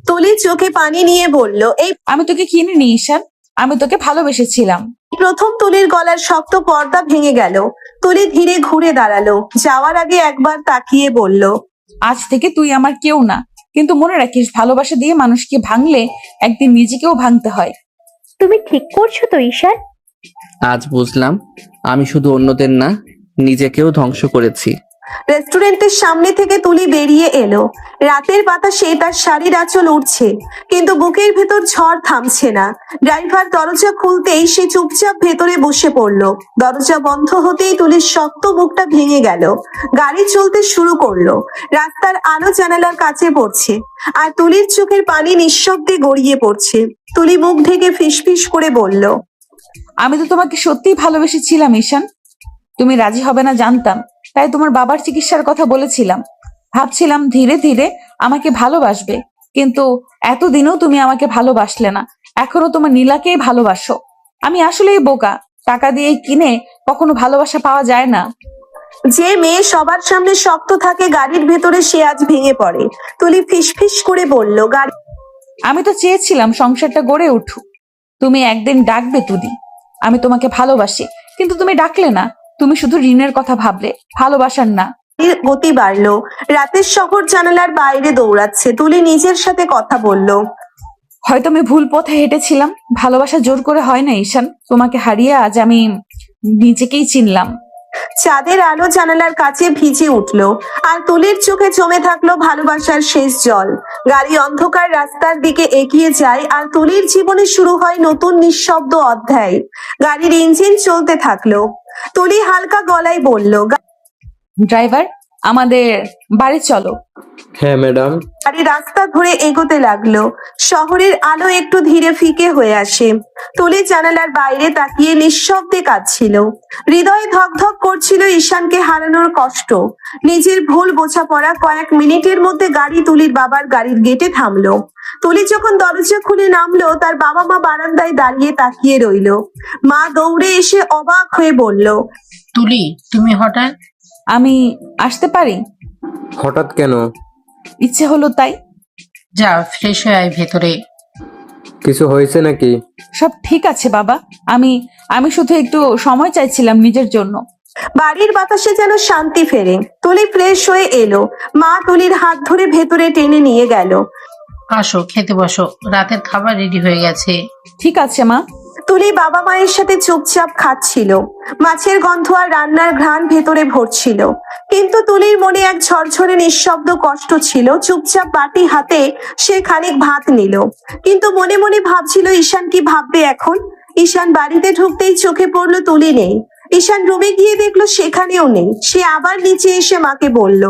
তুলি চোখে পানি নিয়ে বলল, এই আমি তোকে কিনিনি ঈশান, আমি তোকে ভালোবেসেছিলাম। প্রথম তুলির গলার শক্ত পর্দা ভেঙে গেল। তুলি ধীরে ঘুরে দাঁড়ালো। যাওয়ার আগে একবার তাকিয়ে বলল, আজ থেকে তুই আমার কেউ না, কিন্তু মনে রাখিস, ভালোবাসা দিয়ে মানুষকে ভাঙলে একদিন নিজেকেও ভাঙতে হয়। তুমি ঠিক করছো তো ঈশান? আজ বুঝলাম আমি শুধু অন্যদের না, নিজেকেও ধ্বংস করেছি। রেস্টুরেন্টের সামনে থেকে তুলি বেরিয়ে এলো। রাতের বাতাসে তার শাড়ির আঁচল উঠছে, কিন্তু বুকের ভেতর ঝড় থামছে না। ড্রাইভার দরজা খুলতেই সে চুপচাপ ভেতরে বসে পড়লো। দরজা বন্ধ হতেই তুলির শক্ত মুখটা ভেঙে গেল। গাড়ি চলতে শুরু করলো। রাস্তার আলো জানালার কাছে পড়ছে, আর তুলির চোখের পানি নিঃশব্দে গড়িয়ে পড়ছে। তুলি মুখ ঢেকে ফিসফিস করে বলল, আমি তো তোমাকে সত্যিই ভালোবেসেছিলাম ঈশান। তুমি রাজি হবে না জানতাম, তাই তোমার বাবার চিকিৎসার কথা বলেছিলাম। ভাবছিলাম ধীরে ধীরে আমাকে ভালোবাসবে, কিন্তু এতদিনও তুমি আমাকে ভালোবাসলে না। এখনো তোমার নীলাকেই ভালোবাসো। আমি আসলেই বোকা। টাকা দিয়ে কিনে কখনো ভালোবাসা পাওয়া যায় না। যে মেয়ে সবার সামনে শক্ত থাকে গাড়ির ভেতরে সে আজ ভেঙে পড়ে। তুলি ফিসফিস করে বলল, গাড়ি আমি তো চেয়েছিলাম সংসারটা গড়ে উঠুক। তুমি একদিন ডাকবে তুদি, আমি তোমাকে ভালোবাসি, কিন্তু তুমি ডাকলে না। তুমি শুধু ঋণের কথা ভাবলে, ভালোবাসার না। গতি বাড়লো। রাতের শহর জানালার বাইরে দৌড়াচ্ছে। তুলি নিজের সাথে কথা বলল, হয়তো আমি ভুল পথে হেঁটেছিলাম। ভালোবাসা জোর করে হয় না ঈশান। তোমাকে হারিয়ে আজ আমি নিজেকেই চিনলাম। চাঁদের আলো জানালার কাছে ভিজে উঠলো, আর তুলির চোখে জমে থাকলো ভালোবাসার শেষ জল। গাড়ি অন্ধকার রাস্তার দিকে এগিয়ে যায়, আর তুলির জীবনে শুরু হয় নতুন নিঃশব্দ অধ্যায়। গাড়ির ইঞ্জিন চলতে থাকলো। তুলি হালকা গলায় বলল, ড্রাইভার, আমাদের বাড়ি চলো। হ্যাঁ ম্যাডাম। গাড়ি রাস্তা ধরে এগোতে লাগলো। শহরের আলো একটু ধীরে ফিকে হয়ে আসে। তুলি জানালার বাইরে তাকিয়ে নিঃশব্দে কাঁদছিল। হৃদয়ে ধকধক করছিল ঈশানকে হারানোর কষ্ট। নিজের ভুল বোঝাপড়া। কয়েক মিনিটের মধ্যে গাড়ি তুলির বাবার গাড়ির গেটে থামলো। তুলি যখন দরজা খুলে নামলো, তার বাবা মা বারান্দায় দাঁড়িয়ে তাকিয়ে রইলো। মা দৌড়ে এসে অবাক হয়ে বলল, তুলি, তুমি হঠাৎ? আমি আসতে পারি? হঠাৎ কেন? ইচ্ছে হলো তাই। যা, ফ্রেশ হয়ে আয় ভেতরে। কিছু হয়েছে নাকি? সব ঠিক আছে বাবা। আমি শুধু একটু সময় চাইছিলাম নিজের জন্য। বাড়ির বাতাসে যেন শান্তি ফেরে। তুলি ফ্রেশ হয়ে এলো। মা তুলির হাত ধরে ভেতরে টেনে নিয়ে গেল। আসো, খেতে বসো, রাতের খাবার রেডি হয়ে গেছে। ঠিক আছে মা। তুলি বাবা মায়ের সাথে চুপচাপ খাচ্ছিল। মাছের গন্ধ আর রান্নার ঘ্রাণ ভেতরে ভরছিল, কিন্তু তুলির মনে এক ঝরঝরে নিঃশব্দ কষ্ট ছিল। চুপচাপ বাটি হাতে সে খানিক ভাত নিল, কিন্তু মনে মনে ভাবছিল ঈশান কি ভাববে এখন। ঈশান বাড়িতে ঢুকতেই চোখে পড়লো তুলি নেই। ঈশান রুমে গিয়ে দেখলো সেখানেও নেই। সে আবার নিচে এসে মাকে বলল,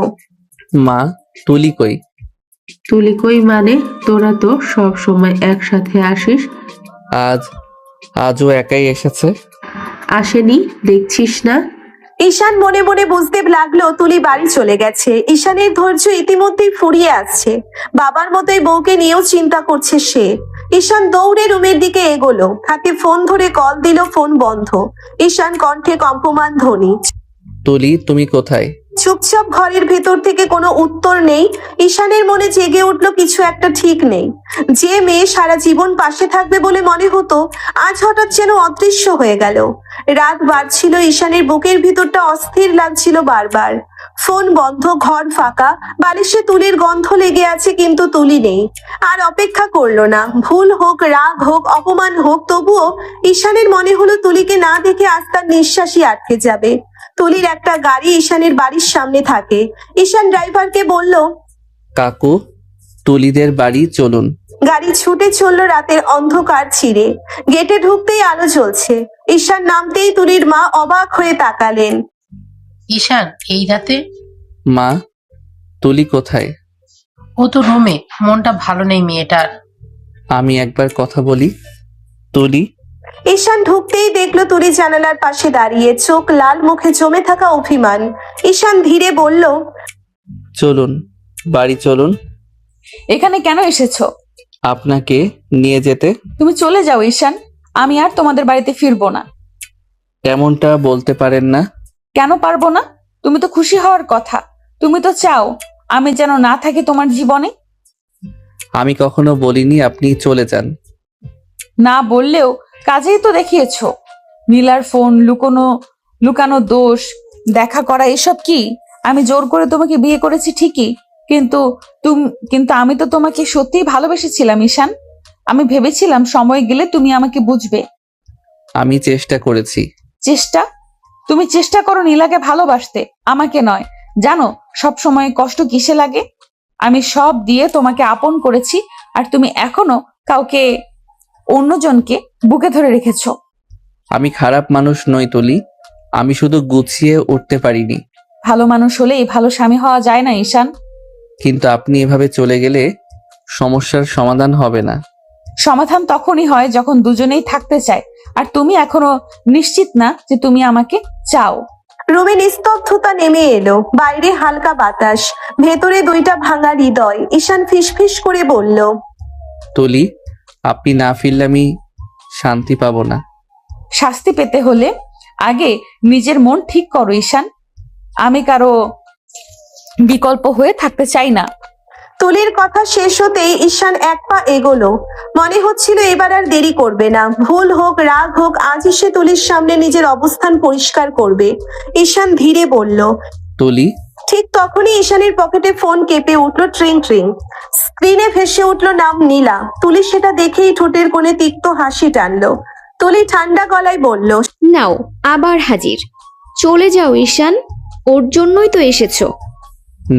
মা, তুলি কই? তুলি কই মানে? তোরা তো সব সময় একসাথে আসিস। আজও একাই এসেছে। আসেনি দেখছিস না? ঈশান মনে মনে বুঝতে লাগলো তুলি বাড়ি চলে গেছে। ঈশানের ধৈর্য ইতিমধ্যেই ফুরিয়ে আসছে। বাবার মতোই বউকে নিয়েও চিন্তা করছে সে। ঈশান দৌড়ে রুমের দিকে এগোলো। হাতে ফোন ধরে কল দিল, ফোন বন্ধ। ঈশান কণ্ঠে কম্পমান ধ্বনি, তুলি, তুমি কোথায়? চুপচাপ ঘরের ভেতর থেকে কোনো উত্তর নেই। ঈশানের মনে জেগে উঠলো কিছু একটা ঠিক নেই। যে মেয়ে সারা জীবন পাশে থাকবে বলে মনে হতো, আজ হঠাৎ যেন অদৃশ্য হয়ে গেল। রাত বাড়ছিল, ঈশানের বুকের ভিতরটা অস্থির লাগছিল বারবার। ফোন বন্ধ, ঘর ফাঁকা, বালিশে তুলির গন্ধ লেগে আছে, কিন্তু তুলি নেই। আর অপেক্ষা করলো না। ভুল হোক, রাগ হোক, অপমান হোক, তবুও ঈশানের মনে হলো তুলিকে না দেখে আজ তার নিঃশ্বাসই আটকে যাবে। তুলির একটা গাড়ি ঈশানের বাড়ির সামনে থাকে। ঈশান ড্রাইভারকে বলল, কাকু, তুলিদের বাড়ি চলুন। গাড়ি ছুটে চলল রাতের অন্ধকার ছিঁড়ে। গেটে ঢুকতেই আলো জ্বলছে। ঈশান নামতেই তুলির মা অবাক হয়ে তাকালেন। ঈশান, এই রাতে? মা, তুলি কোথায়? ও তো রুমে, মনটা ভালো নেই মেয়েটার। আমি একবার কথা বলি। তুলি। ঈশান ঢুকতেই দেখলো তুলি জানালার পাশে দাঁড়িয়ে, চোখ লাল, মুখে জমে থাকা অভিমান। ঈশান ধীরে বলল, চলুন, বাড়ি চলুন। এখানে কেন এসেছো? আপনাকে নিয়ে যেতে। তুমি চলে যাও ঈশান। আমি আর তোমাদের বাড়িতে ফিরবো না। এমনটা বলতে পারেন না। কেন পারবো না? তুমি তো খুশি হওয়ার কথা। তুমি তো চাও আমি যেন না থাকি তোমার জীবনে। আমি কখনো বলিনি আপনি চলে যান। না বললেও কাজেই তো দেখিয়েছো। নীলার ফোন, লুকানো দোষ, দেখা করা, এসব কি? আমি জোর করে তোমাকে বিয়ে করেছি ঠিকই, কিন্তু আমি তো তোমাকে সত্যিই ভালোবেসেছিলাম ঈশান। আমি ভেবেছিলাম সময় গেলে তুমি আমাকে বুঝবে। আমি চেষ্টা করেছি। চেষ্টা? তুমি চেষ্টা করো নীলাকে ভালোবাসতে, আমাকে নয়। জানো সব সময় কষ্ট কিসে লাগে? আমি সব দিয়ে তোমাকে আপন করেছি, আর তুমি এখনো কাউকে, অন্যজনকে বুকে ধরে রেখেছো। আমি খারাপ মানুষ নই তুলি, আমি শুধু গুছিয়ে উঠতে পারিনি। ভালো মানুষ হলেই ভালো স্বামী হওয়া যায় না ঈশান। কিন্তু আপনি এভাবে চলে গেলে সমস্যার সমাধান হবে না। সমাধান তখনই হয় যখন দুজনেই থাকতে চায়, আর তুমি এখনো নিশ্চিত না যে তুমি আমাকে চাও। রুমে নিস্তব্ধতা নেমে এলো, বাইরে হালকা বাতাস, ভেতরে দুইটা ভাঙা হৃদয়। ঈশান ফিসফিস করে বলল, তুলি, আপনি না ফিরলে আমি শান্তি পাবো না। শাস্তি পেতে হলে আগে নিজের মন ঠিক করো ঈশান। আমি কারো বিকল্প হয়ে থাকতে চাই না। তুলির কথা শেষ হতেই ঈশান এক পা এগোলো। মনে হচ্ছিল এবার আর দেরি করবে না। ভুল হোক, রাগ হোক, আজই সে তুলির সামনে নিজের অবস্থান পরিষ্কার করবে। ঈশান ধীরে বলল, তুলি, ঠিক তখনই ঈশানের পকেটে ফোন কেঁপে উঠলো, ট্রিং ট্রিং। স্ক্রিনে ভেসে উঠলো নাম নীলা। তুলি সেটা দেখেই ঠোঁটের কোণে তিক্ত হাসি টানলো। তুলি ঠান্ডা গলায় বলল, নাও আবার হাজির। চলে যাও ঈশান, ওর জন্যই তো এসেছো।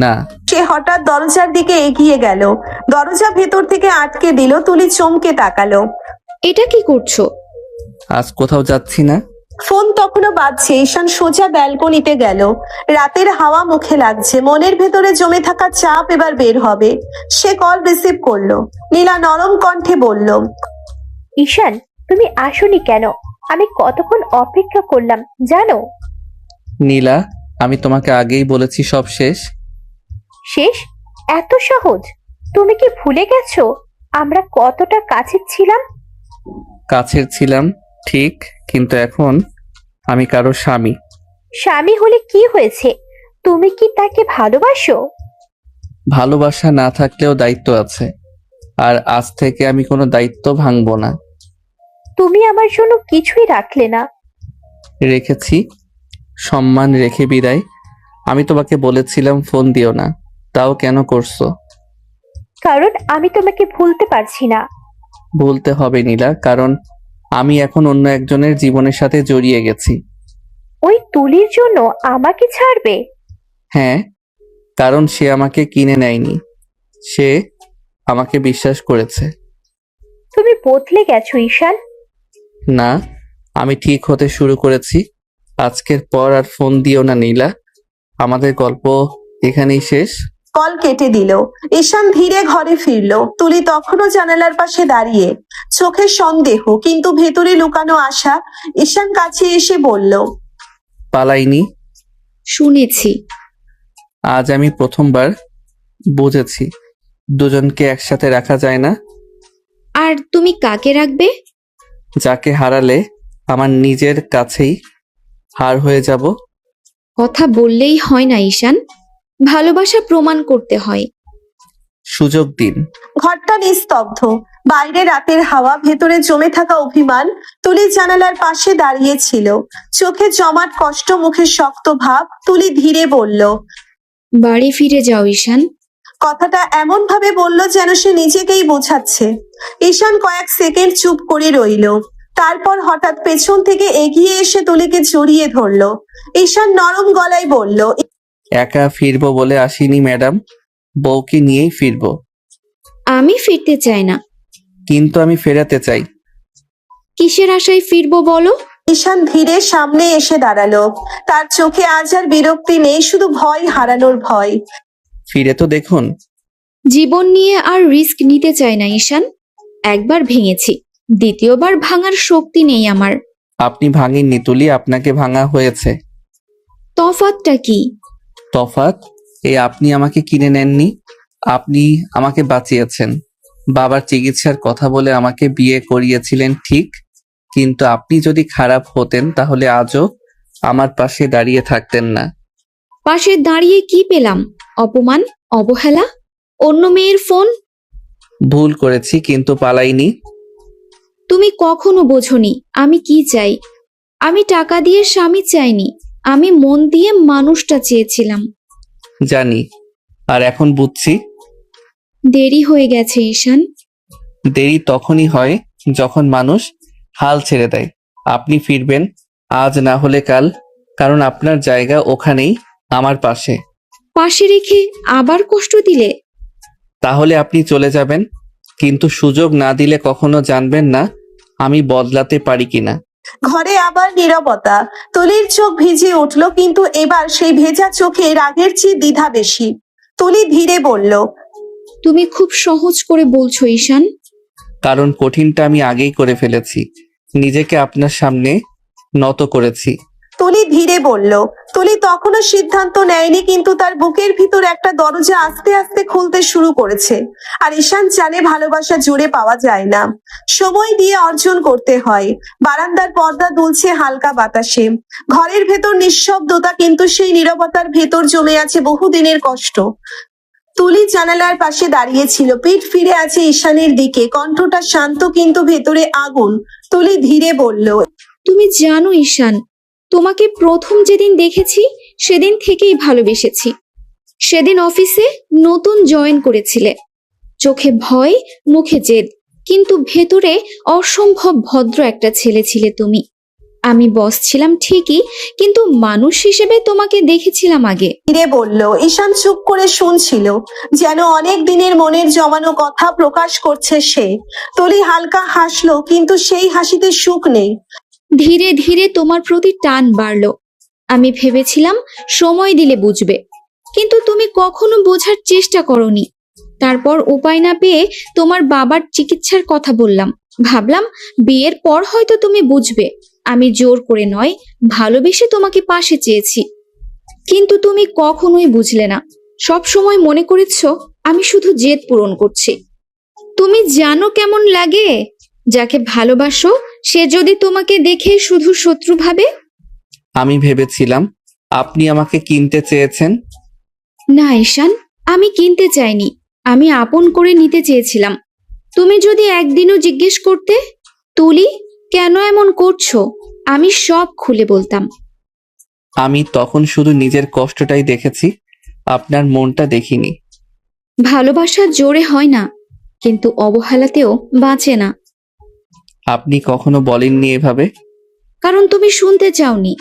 না। সে হঠাৎ দরজার দিকে এগিয়ে গেল। দরজা ভেতর থেকে আটকে দিল। তুলি চমকে তাকালো। এটা কি করছো? আজ কোথাও যাচ্ছি না। ফোন তখনও বাজছে। ঈশান সোজা ব্যালকনিতে গেল। রাতের হাওয়া মুখে লাগছে, মনের ভেতরে জমে থাকা চাপ এবার বের হবে। সে কল রিসিভ করলো। নীলা নরম কণ্ঠে বলল, ঈশান, তুমি আসোনি কেন? আমি কতক্ষণ অপেক্ষা করলাম জানো? নীলা, আমি তোমাকে আগেই বলেছি সব শেষ। শেষ? এত সহজ? তুমি কি ভুলে গেছো আমরা কতটা কাছে ছিলাম? কাছের ছিলাম ঠিক, কিন্তু এখন আমি কারো স্বামী। স্বামী হলে কি হয়েছে? তুমি কি তাকে ভালোবাসো? ভালোবাসা না থাকলেও দায়িত্ব আছে, আর আজ থেকে আমি কোনো দায়িত্ব ভাঙবো না। তুমি আমার জন্য কিছুই রাখলে না। রেখেছি, সম্মান রেখে বিদায়। আমি তোমাকে বলেছিলাম ফোন দিও না, তাও কেন করছো? কারণ আমি তোমাকে ভুলতে পারছি না। ভুলতে হবে নীলা, কারণ আমি এখন অন্য একজনের জীবনের সাথে জড়িয়ে গেছি। ওই তুলির জন্য আমাকে ছাড়বে? হ্যাঁ, কারণ সে আমাকে কিনে নেয়নি, সে আমাকে বিশ্বাস করেছে। তুমি বদলে গেছো ঈশান। না, আমি ঠিক হতে শুরু করেছি। আজকের পর আর ফোন দিও না নীলা, আমাদের গল্প এখানেই শেষ। কল কেটে দিল। ঈশান ধীরে ঘরে ফিরল। তুলি তখনও জানালার পাশে দাঁড়িয়ে, চোখে সন্দেহ কিন্তু ভেতরে লুকানো আশা। ঈশান কাছে এসে বলল, পালাইনি। শুনেছি। আজ আমি প্রথমবার বুঝেছি দুজনকে একসাথে রাখা যায় না। আর তুমি কাকে রাখবে? যাকে হারালে আমার নিজের কাছেই হার হয়ে যাব। কথা বললেই হয় না ঈশান, ভালোবাসা প্রমাণ করতে হয়। সুযোগ দিন। ঘরটা নিস্তব্ধ, বাইরে রাতের হাওয়া, ভেতরে জমে থাকা অভিমান। তুলি জানালার পাশে দাঁড়িয়ে ছিল, চোখে জমাট কষ্ট, মুখে শক্ত ভাব। তুলি ধীরে বলল, বাড়ি ফিরে যাও ঈশান। কথাটা এমন ভাবে বলল যেন সে নিজেকেই বোঝাচ্ছে। ঈশান কয়েক সেকেন্ড চুপ করে রইল, তারপর হঠাৎ পেছন থেকে এগিয়ে এসে তুলিকে জড়িয়ে ধরলো। ঈশান নরম গলায় বলল, একা ফিরবো বলে আসিনি ম্যাডাম, বউকে নিয়েই ফিরবো। আমি ফিরতে চাই না। কিন্তু আমি ফেরাতে চাই। কিসের আশায় ফিরবো বলো? ঈশান ধীরে সামনে এসে দাঁড়ালো। তার চোখে আজ আর বিরক্তি নেই, শুধু ভয়, হারানোর ভয়। ফিরে তো দেখুন। জীবন নিয়ে আর রিস্ক নিতে চাই না ঈশান। একবার ভেঙেছি, দ্বিতীয়বার ভাঙার শক্তি নেই আমার। আপনি ভাঙেননি তুলি, আপনাকে ভাঙা হয়েছে। তফাৎটা কি? তফাৎ? আপনি আমাকে কিনে নেননি, আপনি আমাকে বাঁচিয়েছেন। বাবার চিকিৎসার কথা বলে আমাকে বিয়ে করিয়েছিলেন ঠিক, কিন্তু আপনি যদি খারাপ হতেন তাহলে আজও আমার পাশে দাঁড়িয়ে থাকতেন না। পাশে দাঁড়িয়ে কি পেলাম? অপমান, অবহেলা, অন্য মেয়ের ফোন। ভুল করেছি কিন্তু পালাইনি। তুমি কখনো বোঝোনি আমি কি চাই। আমি টাকা দিয়ে স্বামী চাইনি, আমি মন দিয়ে মানুষটা চেয়েছিলাম। জানি, আর এখন বুঝছি। দেরি হয়ে গেছে ঈশান। দেরি তখনই হয় যখন মানুষ হাল ছেড়ে দেয়। আপনি ফিরবেন, আজ না হলে কাল, কারণ আপনার জায়গা ওখানেই, আমার পাশে। পাশে রেখে আবার কষ্ট দিলে। তাহলে আপনি চলে যাবেন, কিন্তু সুযোগ না দিলে কখনো জানবেন না আমি বদলাতে পারি কিনা। ঘরে আবার নীরবতা। তুলির চোখ ভিজে উঠলো, কিন্তু এবার সেই ভেজা চোখে রাগের চেয়ে দ্বিধা বেশি। তুলি ধীরে বলল, তুমি খুব সহজ করে বলছো ঈশান। কারণ কঠিনটা আমি আগেই করে ফেলেছি, নিজেকে আপনার সামনে নত করেছি। তুলি ধীরে বলল। তুলি তখনও সিদ্ধান্ত নেয়নি, কিন্তু তার বুকের ভিতর একটা দরজা আস্তে আস্তে খুলতে শুরু করেছে। আর ঈশান জানে ভালোবাসা জোরে পাওয়া যায় না, সময় দিয়ে অর্জন করতে হয়। বারান্দার পর্দা দুলছে হালকা বাতাসে। ঘরের ভেতর নিঃশব্দতা, কিন্তু সেই নীরবতার ভেতর জমে আছে বহুদিনের কষ্ট। তুলি জানালার পাশে দাঁড়িয়েছিল, পিঠ ফিরে আছে ঈশানের দিকে, কণ্ঠটা শান্ত কিন্তু ভেতরে আগুন। তুলি ধীরে বলল, তুমি জানো ঈশান, তোমাকে প্রথম যেদিন দেখেছি সেদিন থেকেই ভালোবেসেছি। সেদিন অফিসে নতুন জয়েন করেছিলে, চোখে ভয়, মুখে জেদ, কিন্তু ভেতরে অসম্ভব ভদ্র একটা ছেলে ছিলে তুমি। আমি বস ছিলাম ঠিকই, কিন্তু মানুষ হিসেবে তোমাকে দেখেছিলাম আগে। ধীরে বলল। ঈশান চুপ করে শুনছিল, যেন অনেক দিনের মনের জমানো কথা প্রকাশ করছে সে। তুলি হালকা হাসলো, কিন্তু সেই হাসিতে সুখ নেই। ধীরে ধীরে তোমার প্রতি টান বাড়লো। আমি ভেবেছিলাম সময় দিলে বুঝবে, কিন্তু তুমি কখনো বোঝার চেষ্টা করনি। তারপর উপায় না পেয়ে তোমার বাবার চিকিৎসার কথা বললাম। ভাবলাম বিয়ের পর হয়তো তুমি বুঝবে। আমি জোর করে নয়, ভালোবেসে তোমাকে পাশে চেয়েছি, কিন্তু তুমি কখনোই বুঝলে না। সব সময় মনে করেছো আমি শুধু জেদ পূরণ করছি। তুমি জানো কেমন লাগে যাকে ভালোবাসো সে যদি তোমাকে দেখে শুধু শত্রু ভাবে। আমি ভেবেছিলাম আপনি আমাকে কিনতে চেয়েছেন। না ঈশান, আমি কিনতে চাইনি, আমি আপন করে নিতে চেয়েছিলাম। তুমি যদি একদিনও জিজ্ঞেস করতে, তুলি কেন এমন করছো, আমি সব খুলে বলতাম। আমি তখন শুধু নিজের কষ্টটাই দেখেছি, আপনার মনটা দেখিনি। ভালোবাসা জোরে হয় না, কিন্তু অবহেলাতেও বাঁচে না। আপনি কখনো বলেননি এভাবে। কারণ তুমি শুনতে চাওনি।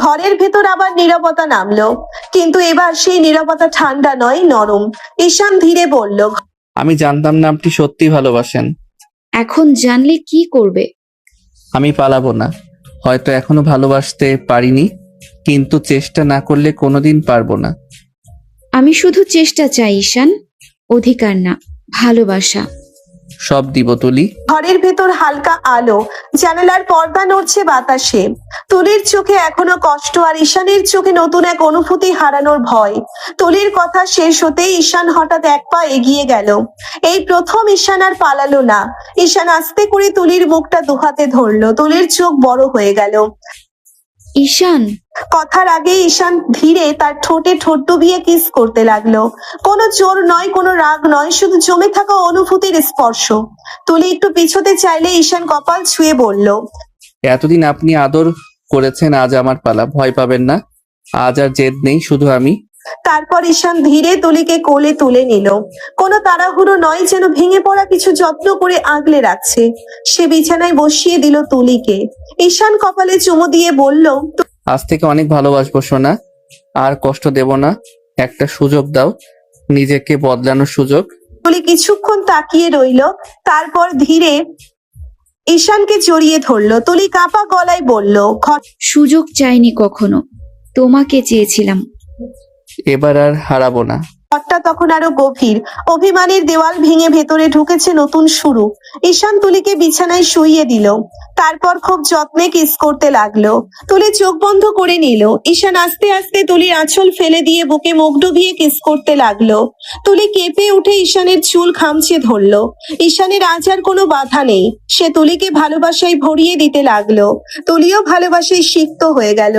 ঘরের ভেতর আবার নীরবতা নামলো, কিন্তু এবার সেই নীরবতা ঠান্ডা নয়, নরম। ঈশান ধীরে বলল, আমি জানতাম না আপনি সত্যি ভালোবাসেন। এখন জানলে কি করবে? আমি পালাবো না, হয়তো এখনো ভালোবাসতে পারিনি, কিন্তু চেষ্টা না করলে কোনোদিন পারবো না। আমি শুধু চেষ্টা চাই ঈশান, অধিকার না, ভালোবাসা। সব দিব তুলি। ঘরের ভেতর হালকা আলো, জানালার পর্দা নড়ছে বাতাসে। তুলির চোখে এখনো কষ্ট, আর ঈশানের চোখে নতুন এক অনুভূতি হারানোর ভয়। তুলির কথা শেষ হতেই ঈশান হঠাৎ এক পা এগিয়ে গেল। এই প্রথম ঈশান আর পালালো না। ঈশান আস্তে করে তুলির মুখটা দুহাতে ধরলো। তুলির চোখ বড় হয়ে গেল। ঈশান, কথার আগে ঈশান ধীরে তার ঠোঁটে ঠোঁট ডুবিয়ে কিস করতে লাগলো। কোনো জোর নয়, কোনো রাগ নয়, শুধু জমে থাকা অনুভূতির স্পর্শ। তুলি একটু পিছোতে চাইলে ঈশান কপাল ছুঁয়ে বলল, এতদিন আপনি আদর করেছেন, আজ আমার পালা, ভয় পাবেন না। আজ আর জেদ নেই, শুধু আমি। তারপর ঈশান ধীরে তুলিকে কোলে তুলে নিল। কোনো তাড়াহুড়ো নয়, যেন ভেঙে পড়া কিছু যত্ন করে আগলে রাখছে। সে বিছানায় বসিয়ে দিল তুলিকে। ঈশান কপালে চুমু দিয়ে বলল, আজ থেকে অনেক ভালোবাসবো সোনা, আর কষ্ট দেব না। একটা সুযোগ দাও, নিজেকে বদলানোর সুযোগ। তুলি কিছুক্ষণ তাকিয়ে রইল, তারপর ধীরে ঈশানকে জড়িয়ে ধরলো। তুলি কাঁপা গলায় বলল, সুযোগ চাইনি কখনো, তোমাকে চেয়েছিলাম। এবার আর হারাবো না। ঘরটা তখন আরো গভীর। অভিমানের দেওয়াল ভেঙে ভেতরে ঢুকেছে নতুন শুরু। ঈশান তুলিকে বিছানায় শুইয়ে দিল, তারপর খুব যত্নে কিস করতে লাগলো। তুলি চোখ বন্ধ করে নিল। ঈশান আস্তে আস্তে তুলির আঁচল ফেলে দিয়ে বুকে মুখ ডুবিয়ে কিস করতে লাগলো। তুলি কেঁপে উঠে ঈশানের চুল খামচে ধরলো। ঈশানের আজ আর কোনো বাধা নেই। সে তুলিকে ভালোবাসায় ভরিয়ে দিতে লাগলো। তুলিও ভালোবাসায় সিক্ত হয়ে গেল।